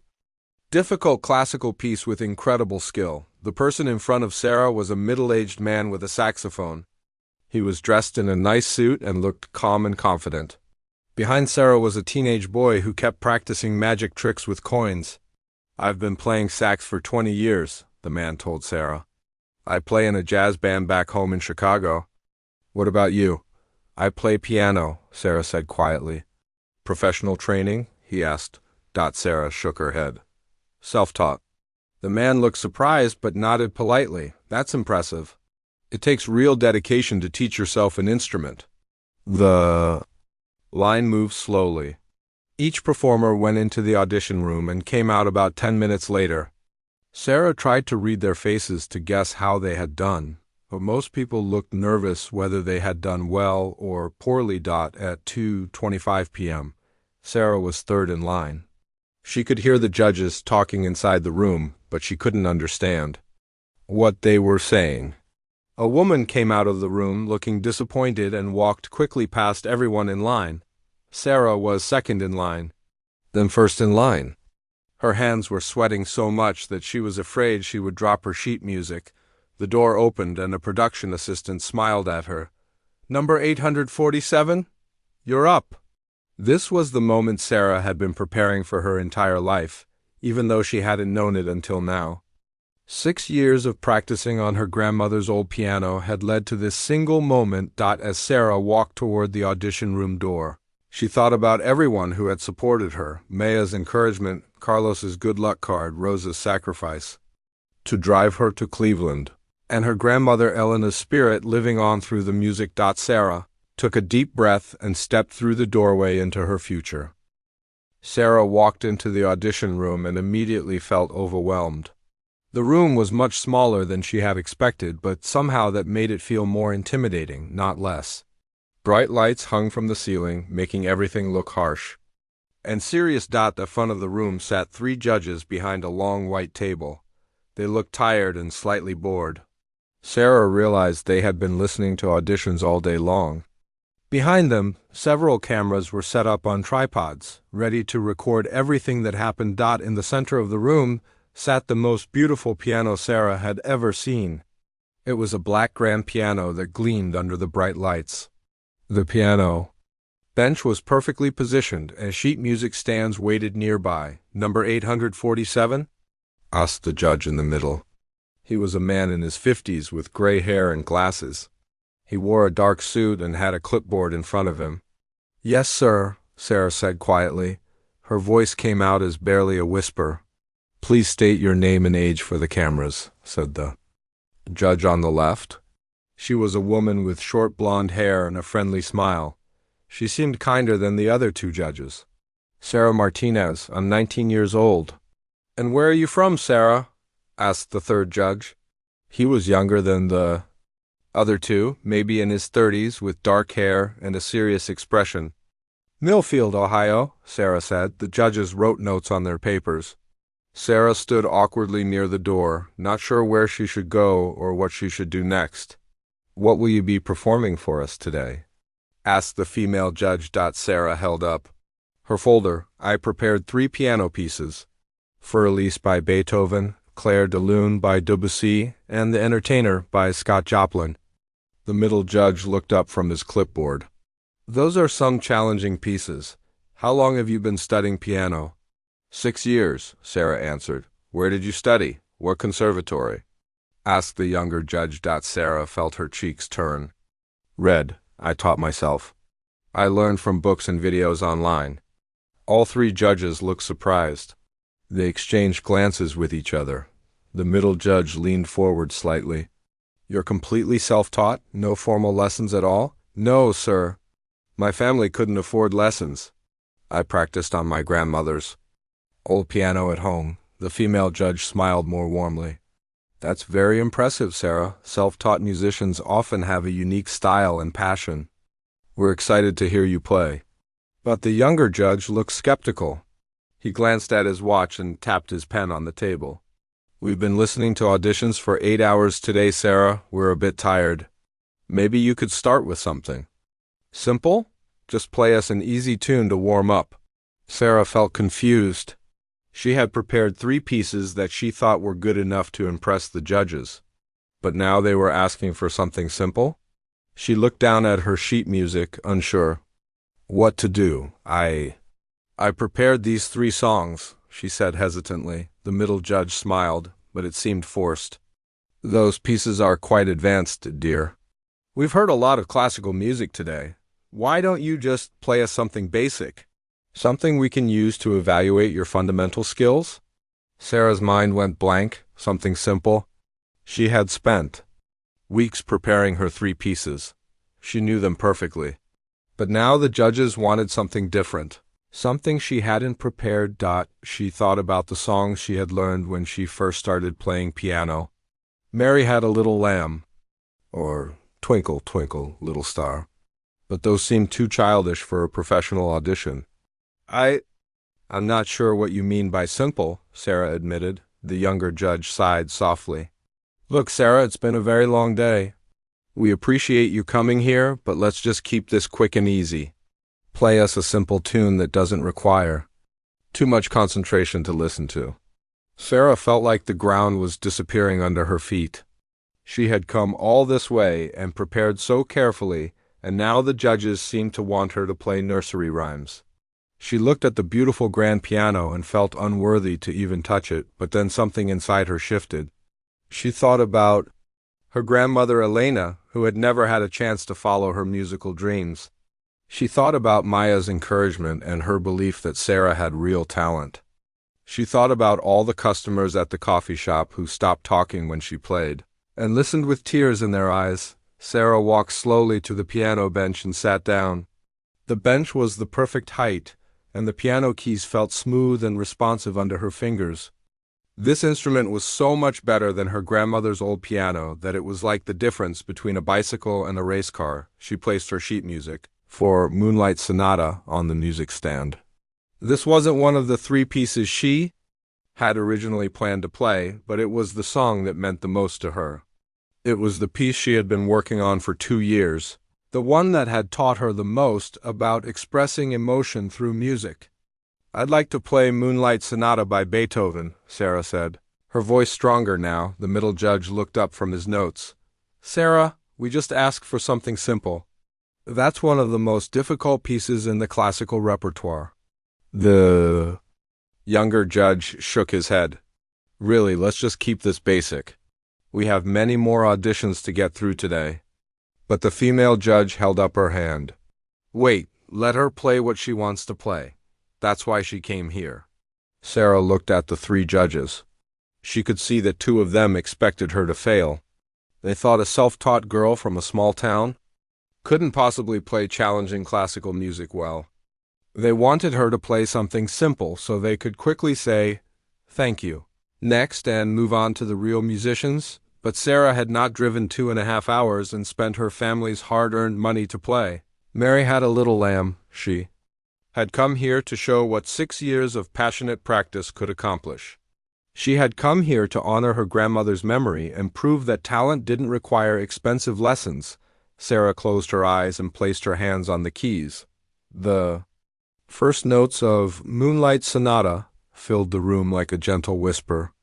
A: difficult classical piece with incredible skill. The person in front of Sarah was a middle-aged man with a saxophone. He was dressed in a nice suit and looked calm and confident. Behind Sarah was a teenage boy who kept practicing magic tricks with coins. "I've been playing sax for 20 years, the man told Sarah. "I play in a jazz band back home in Chicago." "What about you?" "I play piano," Sarah said quietly. "Professional training?" he asked. Sarah shook her head. "Self-taught." The man looked surprised but nodded politely. "That's impressive. It takes real dedication to teach yourself an instrument." The line moved slowly. Each performer went into the audition room and came out about 10 minutes later. Sarah tried to read their faces to guess how they had done, but most people looked nervous whether they had done well or poorly. At 2:25 p.m., Sarah was third in line. She could hear the judges talking inside the room, but she couldn't understand what they were saying. A woman came out of the room looking disappointed and walked quickly past everyone in line. Sarah was second in line, then first in line. Her hands were sweating so much that she was afraid she would drop her sheet music. The door opened and a production assistant smiled at her. "Number 847? You're up." This was the moment Sarah had been preparing for her entire life, even though she hadn't known it until now. 6 years of practicing on her grandmother's old piano had led to this single moment. As Sarah walked toward the audition room door, she thought about everyone who had supported her: Maya's encouragement, Carlos's good luck card, Rosa's sacrifice to drive her to Cleveland, and her grandmother Elena's spirit living on through the music. Sarah took a deep breath and stepped through the doorway into her future. Sarah walked into the audition room and immediately felt overwhelmed. The room was much smaller than she had expected, but somehow that made it feel more intimidating, not less. Bright lights hung from the ceiling, making everything look harsh and serious. At the front of the room sat 3 judges behind a long white table. They looked tired and slightly bored. Sarah realized they had been listening to auditions all day long. Behind them, several cameras were set up on tripods, ready to record everything that happened. In the center of the room sat the most beautiful piano Sarah had ever seen. It was a black grand piano that gleamed under the bright lights. The piano bench was perfectly positioned, and sheet music stands waited nearby. "Number 847? asked the judge in the middle. He was a man in his 50s with gray hair and glasses. He wore a dark suit and had a clipboard in front of him. "Yes, sir," Sarah said quietly. Her voice came out as barely a whisper. "Please state your name and age for the cameras," said the judge on the left. She was a woman with short blonde hair and a friendly smile. She seemed kinder than the other 2 judges. "Sarah Martinez, I'm 19 years old." "And where are you from, Sarah?" asked the third judge. He was younger than the other 2, maybe in his 30s, with dark hair and a serious expression. "Millfield, Ohio," Sarah said. The judges wrote notes on their papers. Sarah stood awkwardly near the door, not sure where she should go or what she should do next. "What will you be performing for us today?" asked the female judge. Sarah held up her folder. "I prepared 3 piano pieces: Für Elise by Beethoven, Clair de Lune by Debussy, and The Entertainer by Scott Joplin." The middle judge looked up from his clipboard. "Those are some challenging pieces. How long have you been studying piano?" 6 years, Sarah answered. "Where did you study? What conservatory?" asked the younger judge. Sarah felt her cheeks turn red. "I taught myself. I learned from books and videos online." All 3 judges looked surprised. They exchanged glances with each other. The middle judge leaned forward slightly. "You're completely self-taught? No formal lessons at all?" "No, sir. My family couldn't afford lessons. I practiced on my grandmother's old piano at home." The female judge smiled more warmly. "That's very impressive, Sarah. Self-taught musicians often have a unique style and passion. We're excited to hear you play." But the younger judge looked skeptical. He glanced at his watch and tapped his pen on the table. "We've been listening to auditions for 8 hours today, Sarah. We're a bit tired. Maybe you could start with something simple?" Just play us an easy tune to warm up." Sarah felt confused. She had prepared 3 pieces that she thought were good enough to impress the judges. But now they were asking for something simple? She looked down at her sheet music, unsure what to do. I prepared these 3 songs," she said hesitantly. The middle judge smiled, but it seemed forced. "Those pieces are quite advanced, dear. We've heard a lot of classical music today. Why don't you just play us something basic? Something we can use to evaluate your fundamental skills?" Sarah's mind went blank. Something simple. She had spent weeks preparing her 3 pieces. She knew them perfectly. But now the judges wanted something different. Something she hadn't prepared. She thought about the songs she had learned when she first started playing piano. "Mary Had a Little Lamb," or "Twinkle, Twinkle, Little Star." But those seemed too childish for a professional audition. I'm not sure what you mean by simple," Sarah admitted. The younger judge sighed softly. "Look, Sarah, it's been a very long day. We appreciate you coming here, but let's just keep this quick and easy. Play us a simple tune that doesn't require too much concentration to listen to." Sarah felt like the ground was disappearing under her feet. She had come all this way and prepared so carefully, and now the judges seemed to want her to play nursery rhymes. She looked at the beautiful grand piano and felt unworthy to even touch it, but then something inside her shifted. She thought about her grandmother Elena, who had never had a chance to follow her musical dreams. She thought about Maya's encouragement and her belief that Sarah had real talent. She thought about all the customers at the coffee shop who stopped talking when she played, and listened with tears in their eyes. Sarah walked slowly to the piano bench and sat down. The bench was the perfect height, and the piano keys felt smooth and responsive under her fingers. This instrument was so much better than her grandmother's old piano that it was like the difference between a bicycle and a race car. She placed her sheet music for Moonlight Sonata on the music stand. This wasn't one of the 3 pieces she had originally planned to play, but it was the song that meant the most to her. It was the piece she had been working on for 2 years. The one that had taught her the most about expressing emotion through music. "I'd like to play Moonlight Sonata by Beethoven," Sarah said, her voice stronger now. The middle judge looked up from his notes. "Sarah, we just asked for something simple. That's one of the most difficult pieces in the classical repertoire." The younger judge shook his head. "Really, let's just keep this basic. We have many more auditions to get through today." But the female judge held up her hand. "Wait, let her play what she wants to play. That's why she came here." Sarah looked at the 3 judges. She could see that 2 of them expected her to fail. They thought a self-taught girl from a small town couldn't possibly play challenging classical music well. They wanted her to play something simple so they could quickly say, "Thank you," next and move on to the real musicians. But Sarah had not driven 2.5 hours and spent her family's hard-earned money to play. Mary Had a Little Lamb, she had come here to show what 6 years of passionate practice could accomplish. She had come here to honor her grandmother's memory and prove that talent didn't require expensive lessons. Sarah closed her eyes and placed her hands on the keys. The first notes of Moonlight Sonata filled the room like a gentle whisper.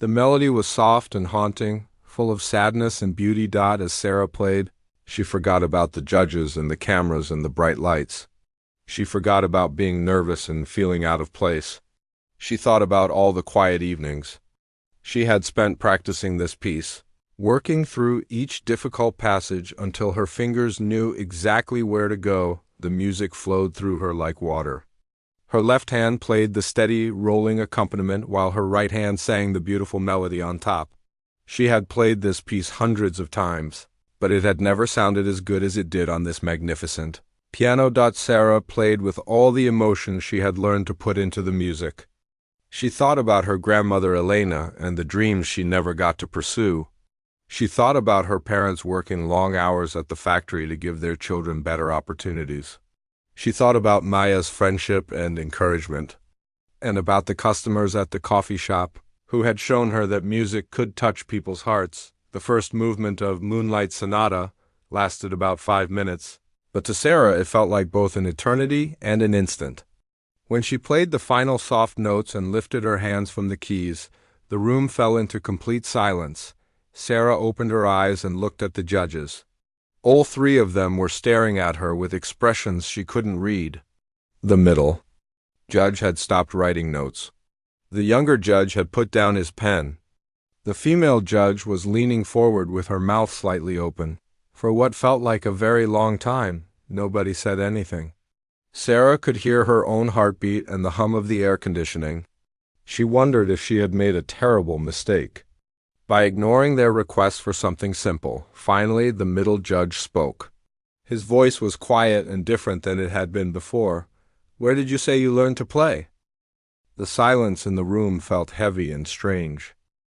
A: The melody was soft and haunting, full of sadness and beauty. As Sarah played, she forgot about the judges and the cameras and the bright lights. She forgot about being nervous and feeling out of place. She thought about all the quiet evenings she had spent practicing this piece, working through each difficult passage until her fingers knew exactly where to go. The music flowed through her like water. Her left hand played the steady, rolling accompaniment while her right hand sang the beautiful melody on top. She had played this piece hundreds of times, but it had never sounded as good as it did on this magnificent piano. Sarah played with all the emotion she had learned to put into the music. She thought about her grandmother Elena and the dreams she never got to pursue. She thought about her parents working long hours at the factory to give their children better opportunities. She thought about Maya's friendship and encouragement, and about the customers at the coffee shop who had shown her that music could touch people's hearts. The first movement of Moonlight Sonata lasted about 5 minutes. But to Sarah it felt like both an eternity and an instant. When she played the final soft notes and lifted her hands from the keys, the room fell into complete silence. Sarah opened her eyes and looked at the judges. All three of them were staring at her with expressions she couldn't read. The middle judge had stopped writing notes. The younger judge had put down his pen. The female judge was leaning forward with her mouth slightly open. For what felt like a very long time, nobody said anything. Sarah could hear her own heartbeat and the hum of the air conditioning. She wondered if she had made a terrible mistake. By ignoring their request for something simple, finally the middle judge spoke. His voice was quiet and different than it had been before. "Where did you say you learned to play?" The silence in the room felt heavy and strange.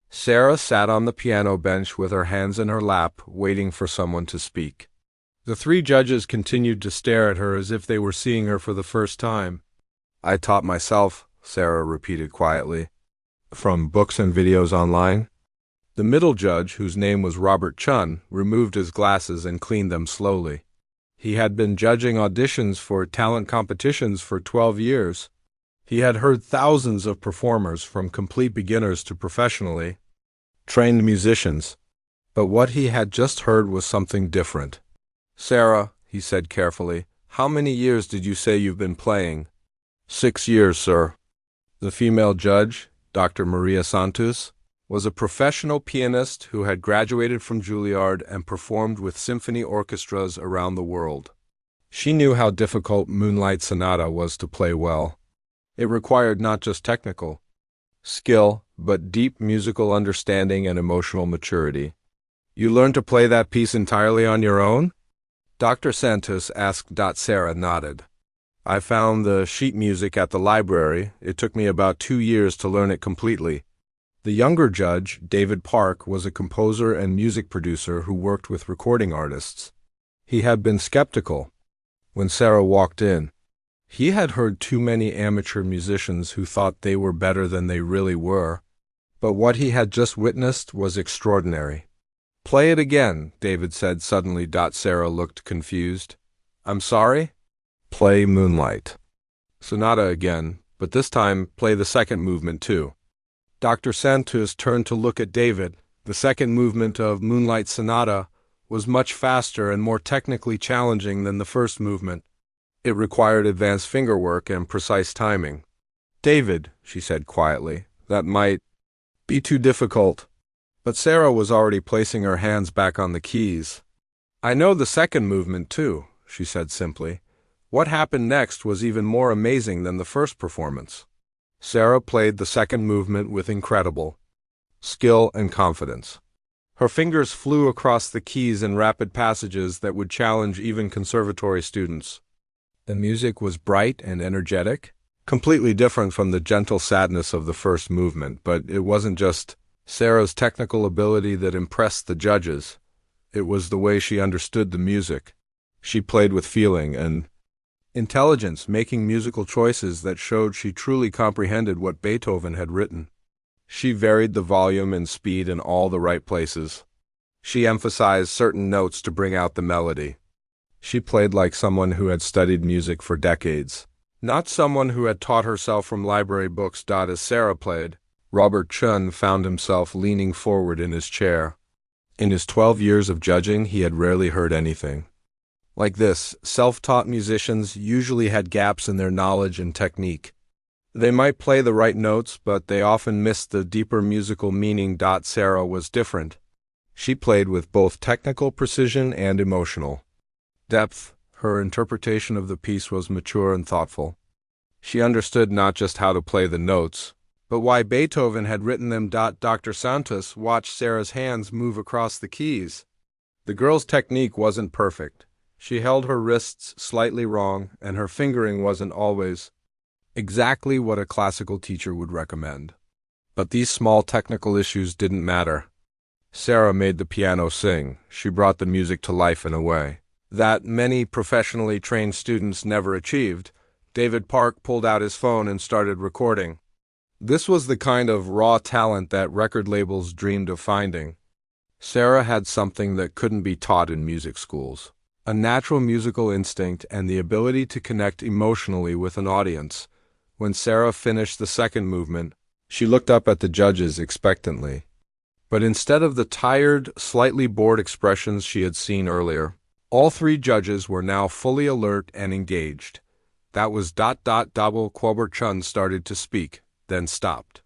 A: Sarah sat on the piano bench with her hands in her lap, waiting for someone to speak. The three judges continued to stare at her as if they were seeing her for the first time. "I taught myself," Sarah repeated quietly. "From books and videos online?" The middle judge, whose name was Robert Chun, removed his glasses and cleaned them slowly. He had been judging auditions for talent competitions for 12 years. He had heard thousands of performers, from complete beginners to professionally trained musicians. But what he had just heard was something different. "Sarah," he said carefully, "how many years did you say you've been playing?" 6 years, sir." The female judge, Dr. Maria Santos, was a professional pianist who had graduated from Juilliard and performed with symphony orchestras around the world. She knew how difficult Moonlight Sonata was to play well. It required not just technical skill, but deep musical understanding and emotional maturity. "You learned to play that piece entirely on your own?" Dr. Santos asked. Sarah nodded. "I found the sheet music at the library. It took me about 2 years to learn it completely." The younger judge, David Park, was a composer and music producer who worked with recording artists. He had been skeptical when Sarah walked in. He had heard too many amateur musicians who thought they were better than they really were. But what he had just witnessed was extraordinary. "Play it again," David said suddenly. Sarah looked confused. "I'm sorry?" "Play Moonlight Sonata again, but this time play the second movement too." Dr. Santos turned to look at David. The second movement of Moonlight Sonata was much faster and more technically challenging than the first movement. It required advanced fingerwork and precise timing. "David," she said quietly, "that might be too difficult." But Sarah was already placing her hands back on the keys. "I know the second movement too," she said simply. What happened next was even more amazing than the first performance. Sarah played the second movement with incredible skill and confidence. Her fingers flew across the keys in rapid passages that would challenge even conservatory students. The music was bright and energetic, completely different from the gentle sadness of the first movement, but it wasn't just Sarah's technical ability that impressed the judges. It was the way she understood the music. She played with feeling and intelligence, making musical choices that showed she truly comprehended what Beethoven had written. She varied the volume and speed in all the right places. She emphasized certain notes to bring out the melody. She played like someone who had studied music for decades, not someone who had taught herself from library books. As Sarah played, Robert Chun found himself leaning forward in his chair. In his 12 years of judging, he had rarely heard anything like this. Self-taught musicians usually had gaps in their knowledge and technique. They might play the right notes, but they often missed the deeper musical meaning. Sarah was different. She played with both technical precision and emotional depth. Her interpretation of the piece was mature and thoughtful. She understood not just how to play the notes, but why Beethoven had written them. Dr. Santos watched Sarah's hands move across the keys. The girl's technique wasn't perfect. She held her wrists slightly wrong, and her fingering wasn't always exactly what a classical teacher would recommend. But these small technical issues didn't matter. Sarah made the piano sing. She brought the music to life in a way that many professionally trained students never achieved. David Park pulled out his phone and started recording. This was the kind of raw talent that record labels dreamed of finding. Sarah had something that couldn't be taught in music schools. a natural musical instinct and the ability to connect emotionally with an audience. When Sarah finished the second movement, she looked up at the judges expectantly. But instead of the tired, slightly bored expressions she had seen earlier, all three judges were now fully alert and engaged. That was ... Kwabor Chun started to speak, then stopped.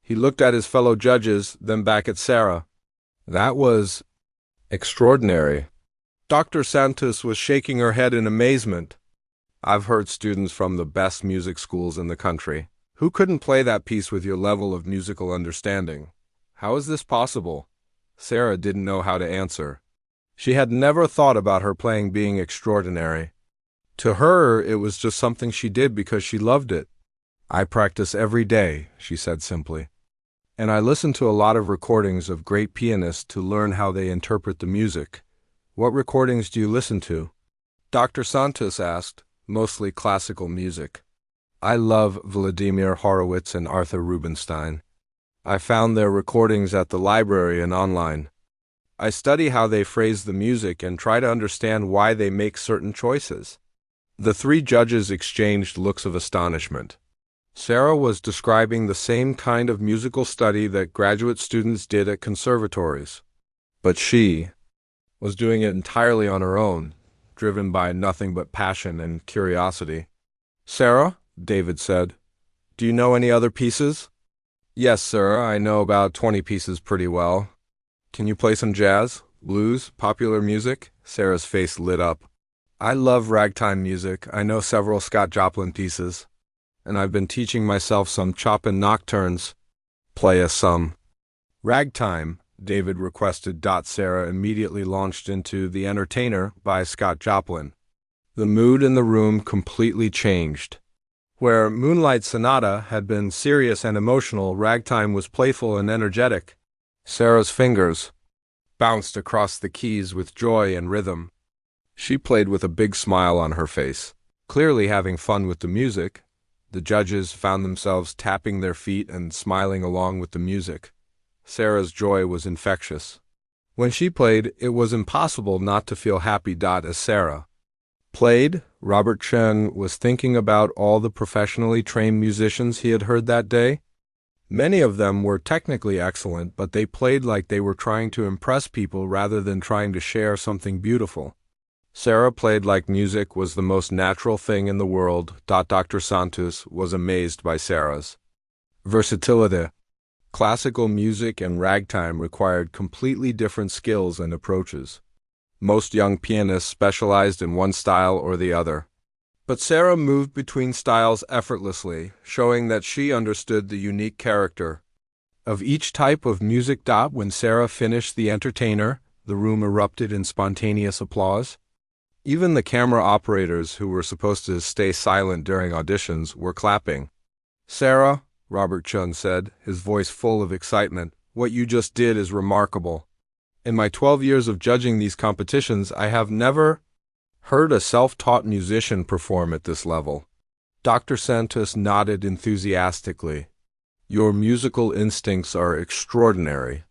A: He looked at his fellow judges, then back at Sarah. That was extraordinary. Dr. Santos was shaking her head in amazement. I've heard students from the best music schools in the country. Who couldn't play that piece with your level of musical understanding? How is this possible? Sarah didn't know how to answer. She had never thought about her playing being extraordinary. To her, it was just something she did because she loved it. I practice every day, she said simply. And I listen to a lot of recordings of great pianists to learn how they interpret the music. What recordings do you listen to? Dr. Santos asked. Mostly classical music. I love Vladimir Horowitz and Arthur Rubinstein. I found their recordings at the library and online. I study how they phrase the music and try to understand why they make certain choices. The three judges exchanged looks of astonishment. Sarah was describing the same kind of musical study that graduate students did at conservatories. But she was doing it entirely on her own, driven by nothing but passion and curiosity. Sarah, David said, do you know any other pieces? Yes, sir, I know about 20 pieces pretty well. Can you play some jazz, blues, popular music? Sarah's face lit up. I love ragtime music. I know several Scott Joplin pieces. And I've been teaching myself some Chopin nocturnes. Play us some. Ragtime, David requested. Sarah immediately launched into The Entertainer by Scott Joplin. The mood in the room completely changed. Where Moonlight Sonata had been serious and emotional, ragtime was playful and energetic. Sarah's fingers bounced across the keys with joy and rhythm. She played with a big smile on her face, clearly having fun with the music. The judges found themselves tapping their feet and smiling along with the music. Sarah's joy was infectious. When she played, it was impossible not to feel happy. As Sarah played, Robert Chen was thinking about all the professionally trained musicians he had heard that day. Many of them were technically excellent, but they played like they were trying to impress people rather than trying to share something beautiful. Sarah played like music was the most natural thing in the world. Dr. Santos was amazed by Sarah's versatility. Classical music and ragtime required completely different skills and approaches. Most young pianists specialized in one style or the other. But Sarah moved between styles effortlessly, showing that she understood the unique character of each type of music. When Sarah finished The Entertainer, the room erupted in spontaneous applause. Even the camera operators, who were supposed to stay silent during auditions, were clapping. Sarah, Robert Chun said, his voice full of excitement, what you just did is remarkable. In my 12 years of judging these competitions, I have never heard a self-taught musician perform at this level. Dr. Santos nodded enthusiastically. Your musical instincts are extraordinary.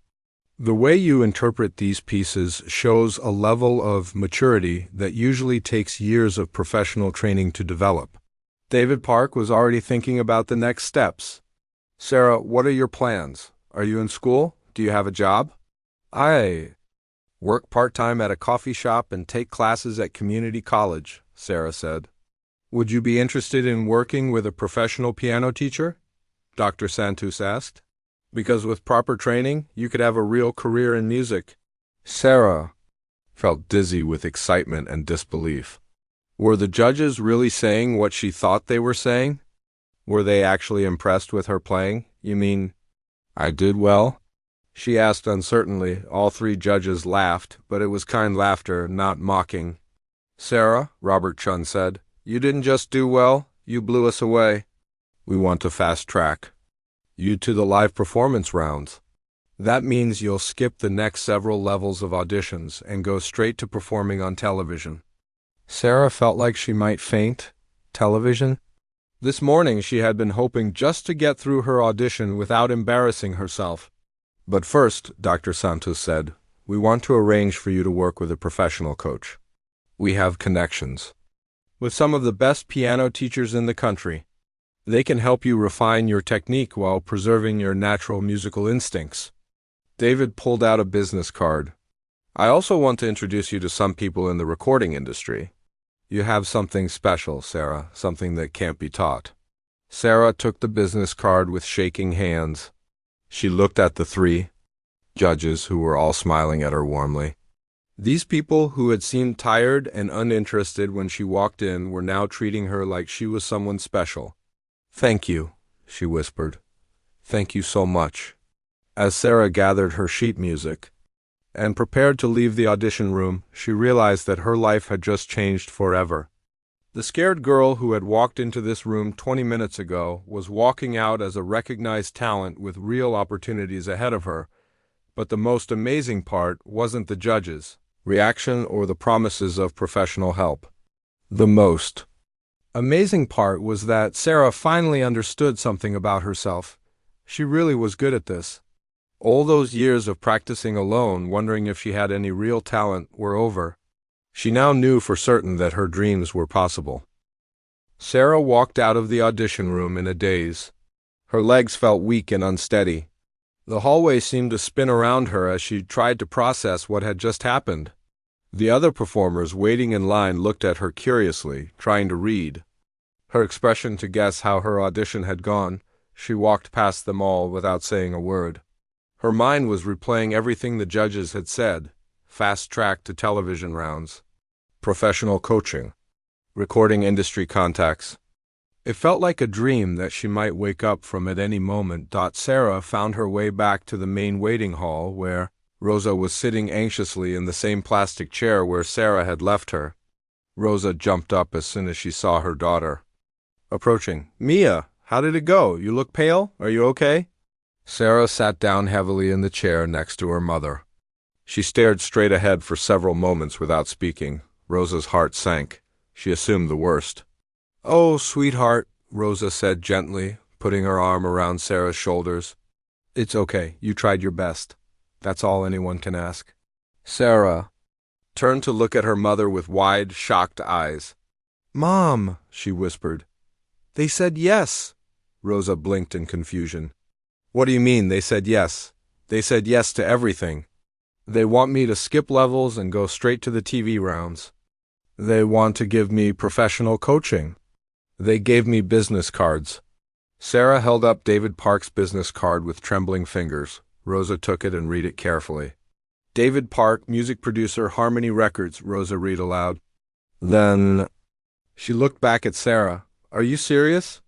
A: The way you interpret these pieces shows a level of maturity that usually takes years of professional training to develop. David Park was already thinking about the next steps. Sarah, what are your plans? Are you in school? Do you have a job? I work part-time at a coffee shop and take classes at community college, Sarah said. Would you be interested in working with a professional piano teacher? Dr. Santos asked. Because with proper training, you could have a real career in music. Sarah felt dizzy with excitement and disbelief. Were the judges really saying what she thought they were saying? Were they actually impressed with her playing? You mean, I did well? She asked uncertainly. All three judges laughed, but it was kind laughter, not mocking. Sarah, Robert Chun said, you didn't just do well, you blew us away. We want to fast track you to the live performance rounds. That means you'll skip the next several levels of auditions and go straight to performing on television. Sarah felt like she might faint. Television? This morning she had been hoping just to get through her audition without embarrassing herself. But first, Dr. Santos said, we want to arrange for you to work with a professional coach. We have connections with some of the best piano teachers in the country. They can help you refine your technique while preserving your natural musical instincts. David pulled out a business card. I also want to introduce you to some people in the recording industry. You have something special, Sarah, something that can't be taught. Sarah took the business card with shaking hands. She looked at the three judges who were all smiling at her warmly. These people who had seemed tired and uninterested when she walked in were now treating her like she was someone special. "Thank you," she whispered. "Thank you so much." As Sarah gathered her sheet music and prepared to leave the audition room, she realized that her life had just changed forever. The scared girl who had walked into this room 20 minutes ago was walking out as a recognized talent with real opportunities ahead of her. But the most amazing part wasn't the judges' reaction or the promises of professional help. The most amazing part was that Sarah finally understood something about herself. She really was good at this. All those years of practicing alone, wondering if she had any real talent, were over. She now knew for certain that her dreams were possible. Sarah walked out of the audition room in a daze. Her legs felt weak and unsteady. The hallway seemed to spin around her as she tried to process what had just happened. The other performers waiting in line looked at her curiously, trying to read her expression to guess how her audition had gone. She walked past them all without saying a word. Her mind was replaying everything the judges had said: fast track to television rounds, professional coaching, recording industry contacts. It felt like a dream that she might wake up from at any moment. Sarah found her way back to the main waiting hall where Rosa was sitting anxiously in the same plastic chair where Sarah had left her. Rosa jumped up as soon as she saw her daughter approaching. "Mia, how did it go? You look pale. Are you okay?" Sarah sat down heavily in the chair next to her mother. She stared straight ahead for several moments without speaking. Rosa's heart sank. She assumed the worst. "Oh, sweetheart," Rosa said gently, putting her arm around Sarah's shoulders. "It's okay. You tried your best. That's all anyone can ask." Sarah turned to look at her mother with wide, shocked eyes. "Mom," she whispered. "They said yes." Rosa blinked in confusion. "What do you mean, they said yes?" "They said yes to everything. They want me to skip levels and go straight to the TV rounds. They want to give me professional coaching. They gave me business cards." Sarah held up David Park's business card with trembling fingers. Rosa took it and read it carefully. "David Park, music producer, Harmony Records," Rosa read aloud. "Then..." She looked back at Sarah. "Are you serious?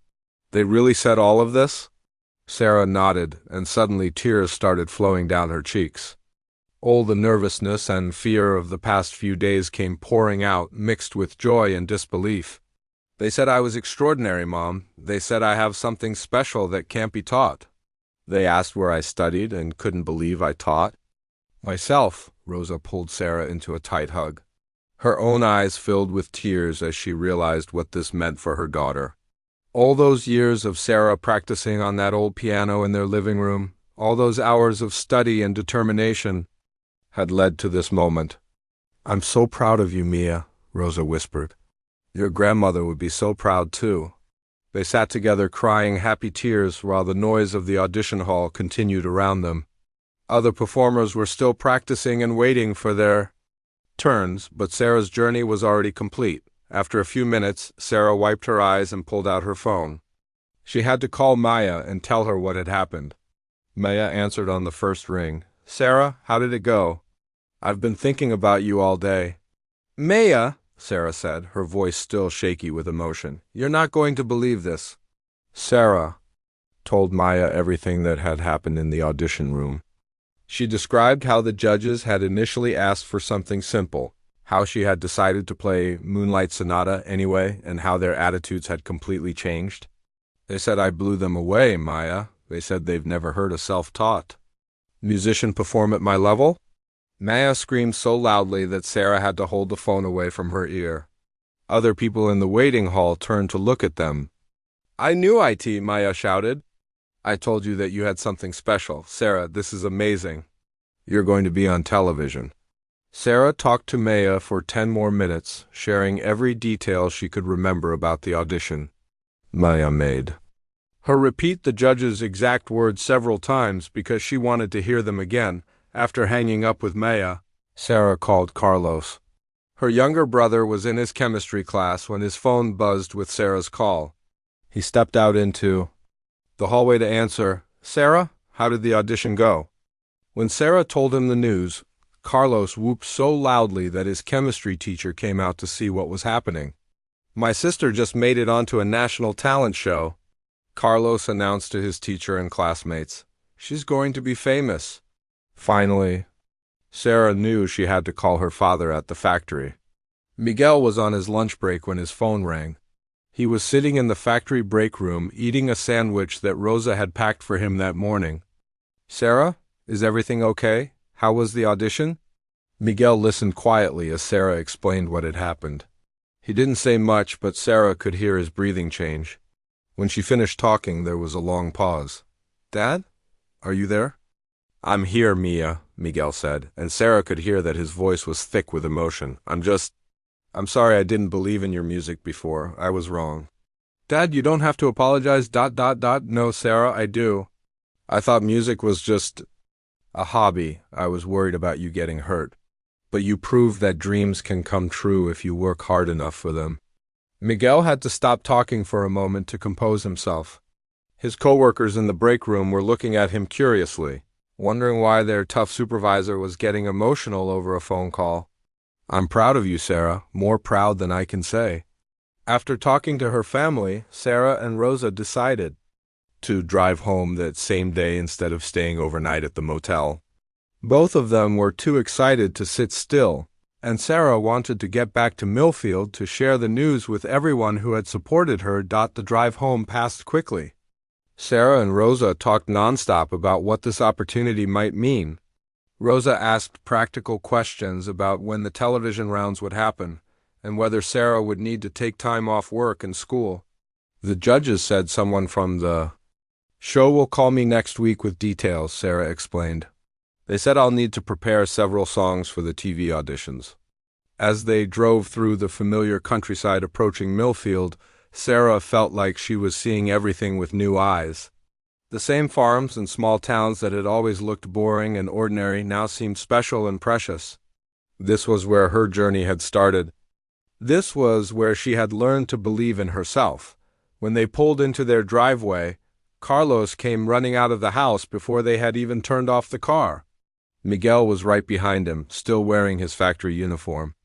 A: They really said all of this?" Sarah nodded, and suddenly tears started flowing down her cheeks. All the nervousness and fear of the past few days came pouring out, mixed with joy and disbelief. "They said I was extraordinary, Mom. They said I have something special that can't be taught. They asked where I studied and couldn't believe I taught." "Myself," Rosa pulled Sarah into a tight hug. Her own eyes filled with tears as she realized what this meant for her daughter. All those years of Sarah practicing on that old piano in their living room, all those hours of study and determination, had led to this moment. "I'm so proud of you, Mia," Rosa whispered. "Your grandmother would be so proud, too." They sat together crying happy tears while the noise of the audition hall continued around them. Other performers were still practicing and waiting for their turns, but Sarah's journey was already complete. After a few minutes, Sarah wiped her eyes and pulled out her phone. She had to call Maya and tell her what had happened. Maya answered on the first ring. "Sarah, how did it go?" "I've been thinking about you all day." "Maya," Sarah said, her voice still shaky with emotion, "you're not going to believe this." Sarah told Maya everything that had happened in the audition room. She described how the judges had initially asked for something simple, how she had decided to play Moonlight Sonata anyway, and how their attitudes had completely changed. "They said I blew them away, Maya. They said they've never heard a self-taught musician perform at my level." Maya screamed so loudly that Sarah had to hold the phone away from her ear. Other people in the waiting hall turned to look at them. "I knew it," Maya shouted. "I told you that you had something special. Sarah, this is amazing. You're going to be on television." Sarah talked to Maya for 10 more minutes, sharing every detail she could remember about the audition. Maya made her repeat the judge's exact words several times because she wanted to hear them again. After hanging up with Maya, Sarah called Carlos. Her younger brother was in his chemistry class when his phone buzzed with Sarah's call. He stepped out into the hallway to answer. "Sarah, how did the audition go?" When Sarah told him the news, Carlos whooped so loudly that his chemistry teacher came out to see what was happening. "My sister just made it onto a national talent show," Carlos announced to his teacher and classmates. "She's going to be famous." Finally, Sarah knew she had to call her father at the factory. Miguel was on his lunch break when his phone rang. He was sitting in the factory break room eating a sandwich that Rosa had packed for him that morning. "Sarah, is everything okay? How was the audition?" Miguel listened quietly as Sarah explained what had happened. He didn't say much, but Sarah could hear his breathing change. When she finished talking, there was a long pause. "Dad? Are you there?" "I'm here, Mia," Miguel said, and Sarah could hear that his voice was thick with emotion. I'm sorry I didn't believe in your music before. I was wrong." "Dad, you don't have to apologize. No, Sarah, I do. I thought music was just a hobby. I was worried about you getting hurt. But you proved that dreams can come true if you work hard enough for them." Miguel had to stop talking for a moment to compose himself. His coworkers in the break room were looking at him curiously, wondering why their tough supervisor was getting emotional over a phone call. "I'm proud of you, Sarah, more proud than I can say." After talking to her family, Sarah and Rosa decided to drive home that same day instead of staying overnight at the motel. Both of them were too excited to sit still, and Sarah wanted to get back to Millfield to share the news with everyone who had supported her. The drive home passed quickly. Sarah and Rosa talked nonstop about what this opportunity might mean. Rosa asked practical questions about when the television rounds would happen, and whether Sarah would need to take time off work and school. "The judges said someone from the show will call me next week with details," Sarah explained. "They said I'll need to prepare several songs for the TV auditions." As they drove through the familiar countryside approaching Millfield, Sarah felt like she was seeing everything with new eyes. The same farms and small towns that had always looked boring and ordinary now seemed special and precious. This was where her journey had started. This was where she had learned to believe in herself. When they pulled into their driveway, Carlos came running out of the house before they had even turned off the car. Miguel was right behind him, still wearing his factory uniform.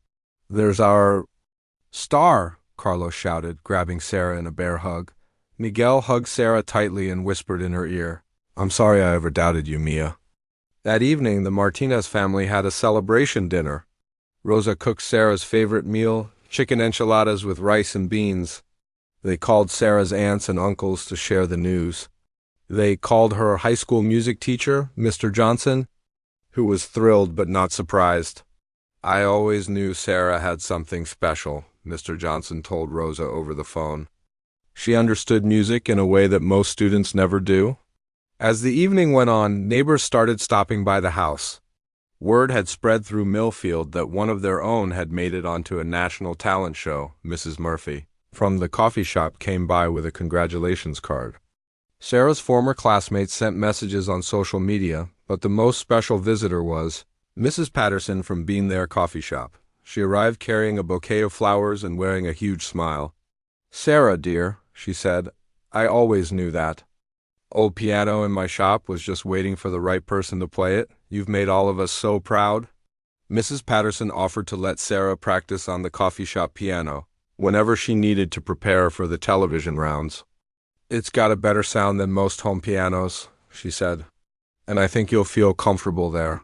A: "There's our star," Carlos shouted, grabbing Sarah in a bear hug. Miguel hugged Sarah tightly and whispered in her ear, "I'm sorry I ever doubted you, Mia." That evening, the Martinez family had a celebration dinner. Rosa cooked Sarah's favorite meal, chicken enchiladas with rice and beans. They called Sarah's aunts and uncles to share the news. They called her high school music teacher, Mr. Johnson, who was thrilled but not surprised. "I always knew Sarah had something special," Mr. Johnson told Rosa over the phone. She understood music in a way that most students never do. As the evening went on, neighbors started stopping by the house. Word had spread through Millfield that one of their own had made it onto a national talent show. Mrs. Murphy from the coffee shop came by with a congratulations card. Sarah's former classmates sent messages on social media, but the most special visitor was Mrs. Patterson from Bean There Coffee Shop. She arrived carrying a bouquet of flowers and wearing a huge smile. "Sarah, dear," she said, "I always knew that old piano in my shop was just waiting for the right person to play it. You've made all of us so proud." Mrs. Patterson offered to let Sarah practice on the coffee shop piano whenever she needed to prepare for the television rounds. "It's got a better sound than most home pianos," she said, "and I think you'll feel comfortable there."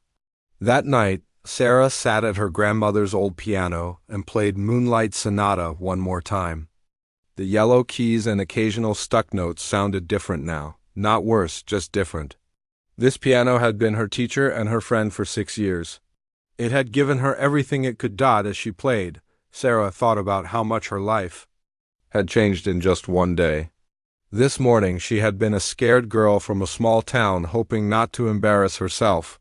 A: That night, Sarah sat at her grandmother's old piano and played Moonlight Sonata one more time. The yellow keys and occasional stuck notes sounded different now. Not worse, just different. This piano had been her teacher and her friend for 6 years. It had given her everything it could. As she played, Sarah thought about how much her life had changed in just one day. This morning she had been a scared girl from a small town hoping not to embarrass herself.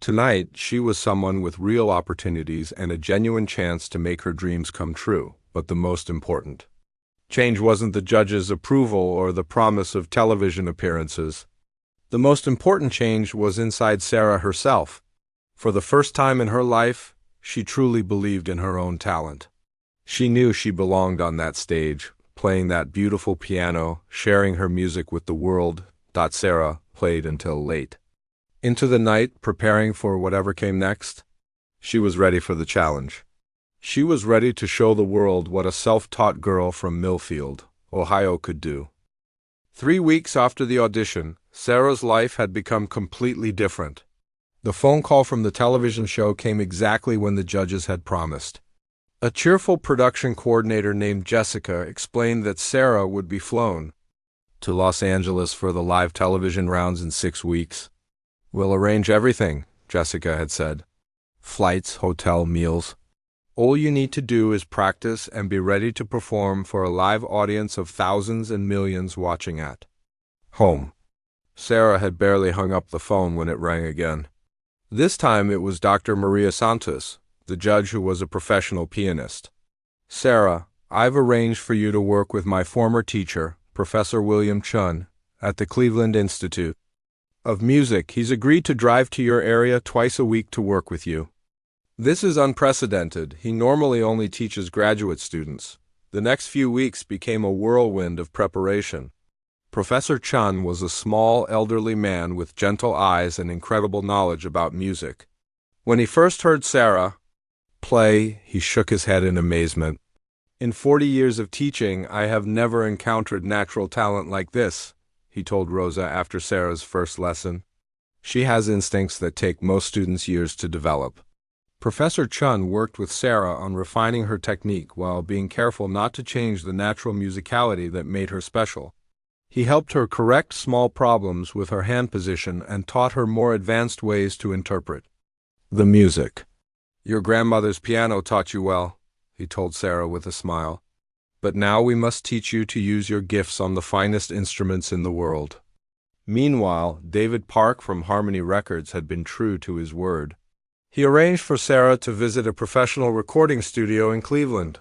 A: Tonight, she was someone with real opportunities and a genuine chance to make her dreams come true. But the most important change wasn't the judge's approval or the promise of television appearances. The most important change was inside Sarah herself. For the first time in her life, she truly believed in her own talent. She knew she belonged on that stage, playing that beautiful piano, sharing her music with the world. Sarah played until late into the night, preparing for whatever came next. She was ready for the challenge. She was ready to show the world what a self-taught girl from Millfield, Ohio could do. 3 weeks after the audition, Sarah's life had become completely different. The phone call from the television show came exactly when the judges had promised. A cheerful production coordinator named Jessica explained that Sarah would be flown to Los Angeles for the live television rounds in 6 weeks. "We'll arrange everything," Jessica had said. "Flights, hotel, meals. All you need to do is practice and be ready to perform for a live audience of thousands and millions watching at home." Sarah had barely hung up the phone when it rang again. This time it was Dr. Maria Santos, the judge who was a professional pianist. "Sarah, I've arranged for you to work with my former teacher, Professor William Chun, at the Cleveland Institute of Music. He's agreed to drive to your area twice a week to work with you. This is unprecedented. He normally only teaches graduate students." The next few weeks became a whirlwind of preparation. Professor Chun was a small, elderly man with gentle eyes and incredible knowledge about music. When he first heard Sarah play, he shook his head in amazement. "In 40 years of teaching, I have never encountered natural talent like this," he told Rosa after Sarah's first lesson. "She has instincts that take most students years to develop." Professor Chun worked with Sarah on refining her technique while being careful not to change the natural musicality that made her special. He helped her correct small problems with her hand position and taught her more advanced ways to interpret the music. "Your grandmother's piano taught you well," he told Sarah with a smile. "But now we must teach you to use your gifts on the finest instruments in the world." Meanwhile, David Park from Harmony Records had been true to his word. He arranged for Sarah to visit a professional recording studio in Cleveland.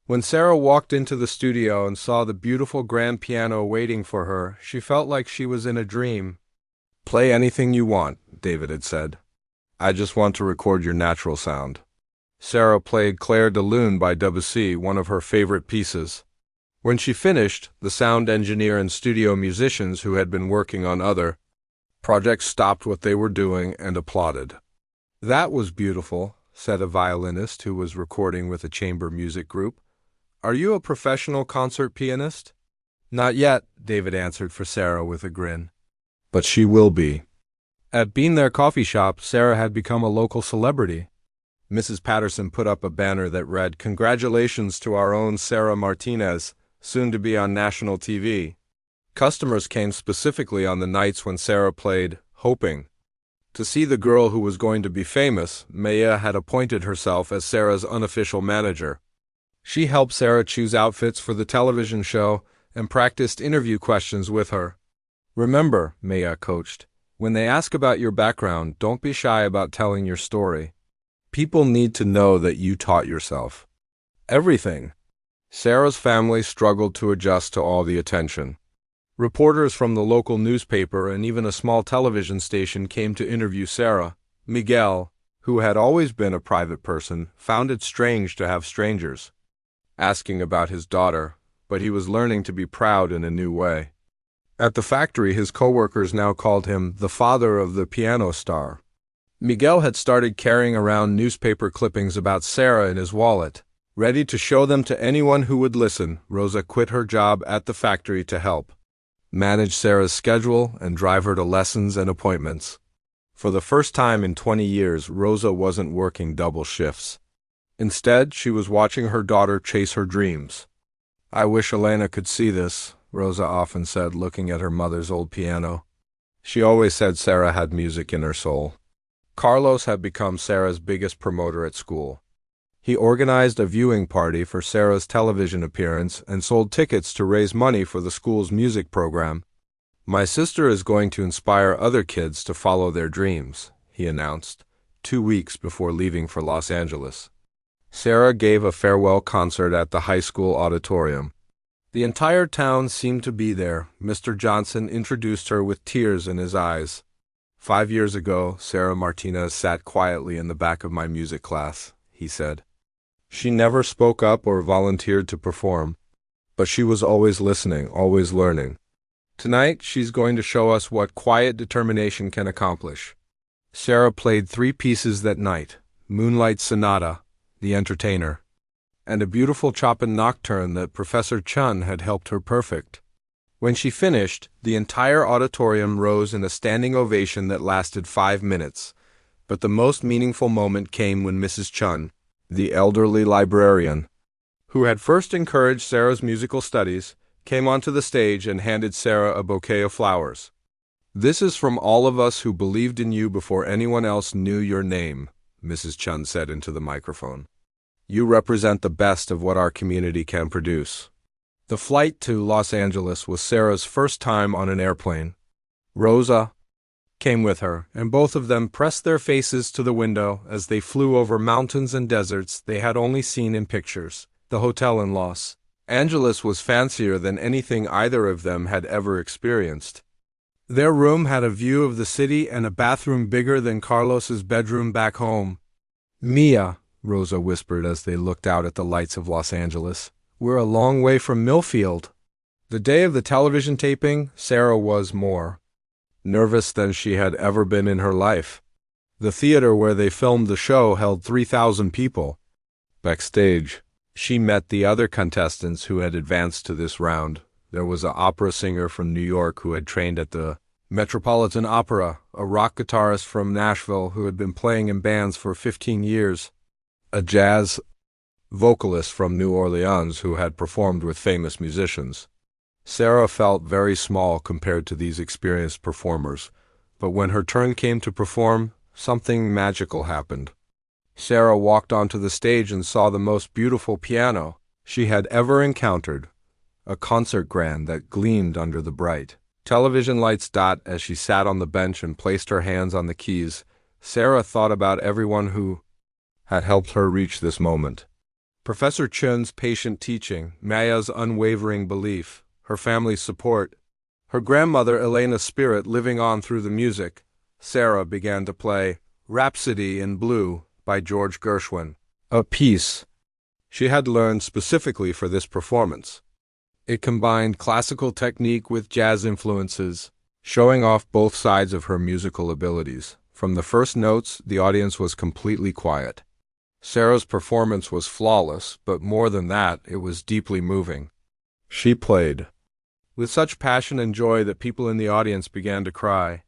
A: When Sarah walked into the studio and saw the beautiful grand piano waiting for her, she felt like she was in a dream. "Play anything you want," David had said. "I just want to record your natural sound." Sarah played Clair de Lune by Debussy, one of her favorite pieces. When she finished, the sound engineer and studio musicians who had been working on other projects stopped what they were doing and applauded. "That was beautiful," said a violinist who was recording with a chamber music group. "Are you a professional concert pianist?" "Not yet," David answered for Sarah with a grin. "But she will be." At Bean There Coffee Shop, Sarah had become a local celebrity. Mrs. Patterson put up a banner that read, "Congratulations to our own Sarah Martinez, soon to be on national TV." Customers came specifically on the nights when Sarah played, hoping to see the girl who was going to be famous. Maya had appointed herself as Sarah's unofficial manager. She helped Sarah choose outfits for the television show and practiced interview questions with her. "Remember," Maya coached, "when they ask about your background, don't be shy about telling your story. People need to know that you taught yourself everything." Sarah's family struggled to adjust to all the attention. Reporters from the local newspaper and even a small television station came to interview Sarah. Miguel, who had always been a private person, found it strange to have strangers asking about his daughter, but he was learning to be proud in a new way. At the factory, his coworkers now called him the father of the piano star. Miguel had started carrying around newspaper clippings about Sarah in his wallet, ready to show them to anyone who would listen. Rosa quit her job at the factory to help manage Sarah's schedule and drive her to lessons and appointments. For the first time in 20 years, Rosa wasn't working double shifts. Instead, she was watching her daughter chase her dreams. "I wish Elena could see this," Rosa often said, looking at her mother's old piano. She always said Sarah had music in her soul. Carlos had become Sarah's biggest promoter at school. He organized a viewing party for Sarah's television appearance and sold tickets to raise money for the school's music program. "My sister is going to inspire other kids to follow their dreams," he announced, 2 weeks before leaving for Los Angeles. Sarah gave a farewell concert at the high school auditorium. The entire town seemed to be there. Mr. Johnson introduced her with tears in his eyes. 5 years ago, Sarah Martinez sat quietly in the back of my music class, he said. She never spoke up or volunteered to perform, but she was always listening, always learning. Tonight, she's going to show us what quiet determination can accomplish. Sarah played 3 pieces that night: Moonlight Sonata, The Entertainer, and a beautiful Chopin nocturne that Professor Chun had helped her perfect. When she finished, the entire auditorium rose in a standing ovation that lasted 5 minutes. But the most meaningful moment came when Mrs. Chun, the elderly librarian, who had first encouraged Sarah's musical studies, came onto the stage and handed Sarah a bouquet of flowers. "This is from all of us who believed in you before anyone else knew your name," Mrs. Chun said into the microphone. "You represent the best of what our community can produce." The flight to Los Angeles was Sarah's first time on an airplane. Rosa came with her, and both of them pressed their faces to the window as they flew over mountains and deserts they had only seen in pictures. The hotel in Los Angeles was fancier than anything either of them had ever experienced. Their room had a view of the city and a bathroom bigger than Carlos's bedroom back home. "Mia," Rosa whispered as they looked out at the lights of Los Angeles, "we're a long way from Millfield." The day of the television taping, Sarah was more nervous than she had ever been in her life. The theater where they filmed the show held 3,000 people. Backstage, she met the other contestants who had advanced to this round. There was an opera singer from New York who had trained at the Metropolitan Opera, a rock guitarist from Nashville who had been playing in bands for 15 years, a jazz vocalist from New Orleans who had performed with famous musicians. Sarah felt very small compared to these experienced performers, but when her turn came to perform, something magical happened. Sarah walked onto the stage and saw the most beautiful piano she had ever encountered, a concert grand that gleamed under the bright television lights. As she sat on the bench and placed her hands on the keys, Sarah thought about everyone who had helped her reach this moment. Professor Chun's patient teaching, Maya's unwavering belief, her family's support, her grandmother Elena's spirit living on through the music. Sarah began to play Rhapsody in Blue by George Gershwin, a piece she had learned specifically for this performance. It combined classical technique with jazz influences, showing off both sides of her musical abilities. From the first notes, the audience was completely quiet. Sarah's performance was flawless, but more than that, it was deeply moving. She played with such passion and joy that people in the audience began to cry.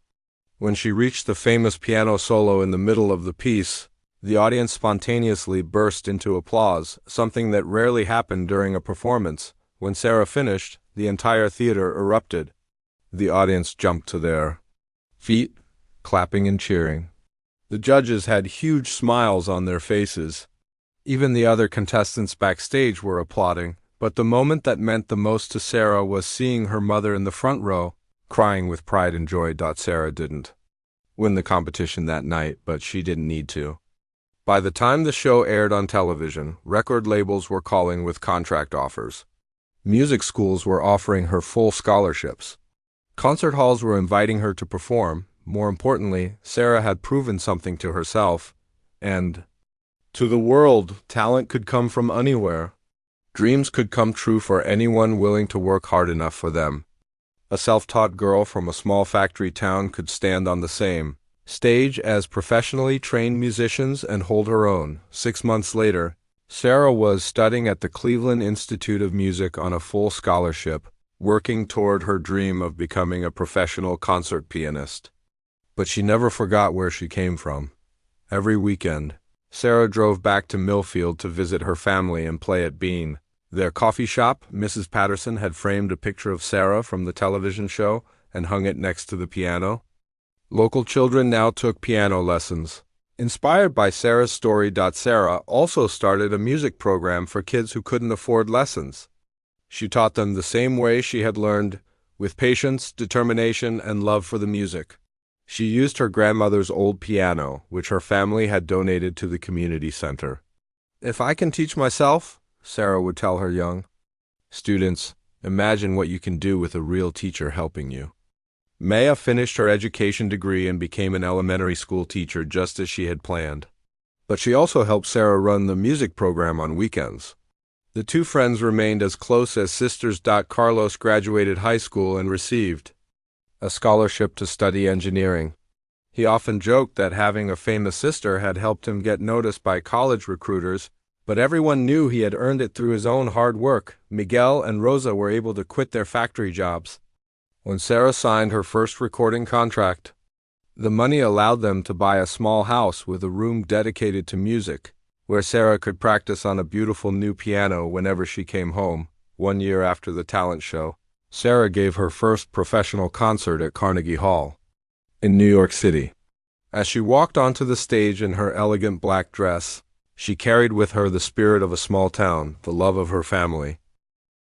A: When she reached the famous piano solo in the middle of the piece, the audience spontaneously burst into applause, something that rarely happened during a performance. When Sarah finished, the entire theater erupted. The audience jumped to their feet, clapping and cheering. The judges had huge smiles on their faces. Even the other contestants backstage were applauding, but the moment that meant the most to Sarah was seeing her mother in the front row, crying with pride and joy. Sarah didn't win the competition that night, but she didn't need to. By the time the show aired on television, record labels were calling with contract offers. Music schools were offering her full scholarships. Concert halls were inviting her to perform. More importantly, Sarah had proven something to herself and to the world. Talent could come from anywhere. Dreams could come true for anyone willing to work hard enough for them. A self-taught girl from a small factory town could stand on the same stage as professionally trained musicians and hold her own. 6 months later, Sarah was studying at the Cleveland Institute of Music on a full scholarship, working toward her dream of becoming a professional concert pianist. But she never forgot where she came from. Every weekend, Sarah drove back to Millfield to visit her family and play at Bean, their coffee shop. Mrs. Patterson had framed a picture of Sarah from the television show and hung it next to the piano. Local children now took piano lessons. Inspired by Sarah's story, Sarah also started a music program for kids who couldn't afford lessons. She taught them the same way she had learned, with patience, determination, and love for the music. She used her grandmother's old piano, which her family had donated to the community center. "If I can teach myself," Sarah would tell her young students, "imagine what you can do with a real teacher helping you." Maya finished her education degree and became an elementary school teacher just as she had planned. But she also helped Sarah run the music program on weekends. The two friends remained as close as sisters. Carlos graduated high school and received a scholarship to study engineering. He often joked that having a famous sister had helped him get noticed by college recruiters, but everyone knew he had earned it through his own hard work. Miguel and Rosa were able to quit their factory jobs when Sarah signed her first recording contract. The money allowed them to buy a small house with a room dedicated to music, where Sarah could practice on a beautiful new piano whenever she came home. 1 year after the talent show, Sarah gave her first professional concert at Carnegie Hall in New York City. As she walked onto the stage in her elegant black dress, she carried with her the spirit of a small town, the love of her family,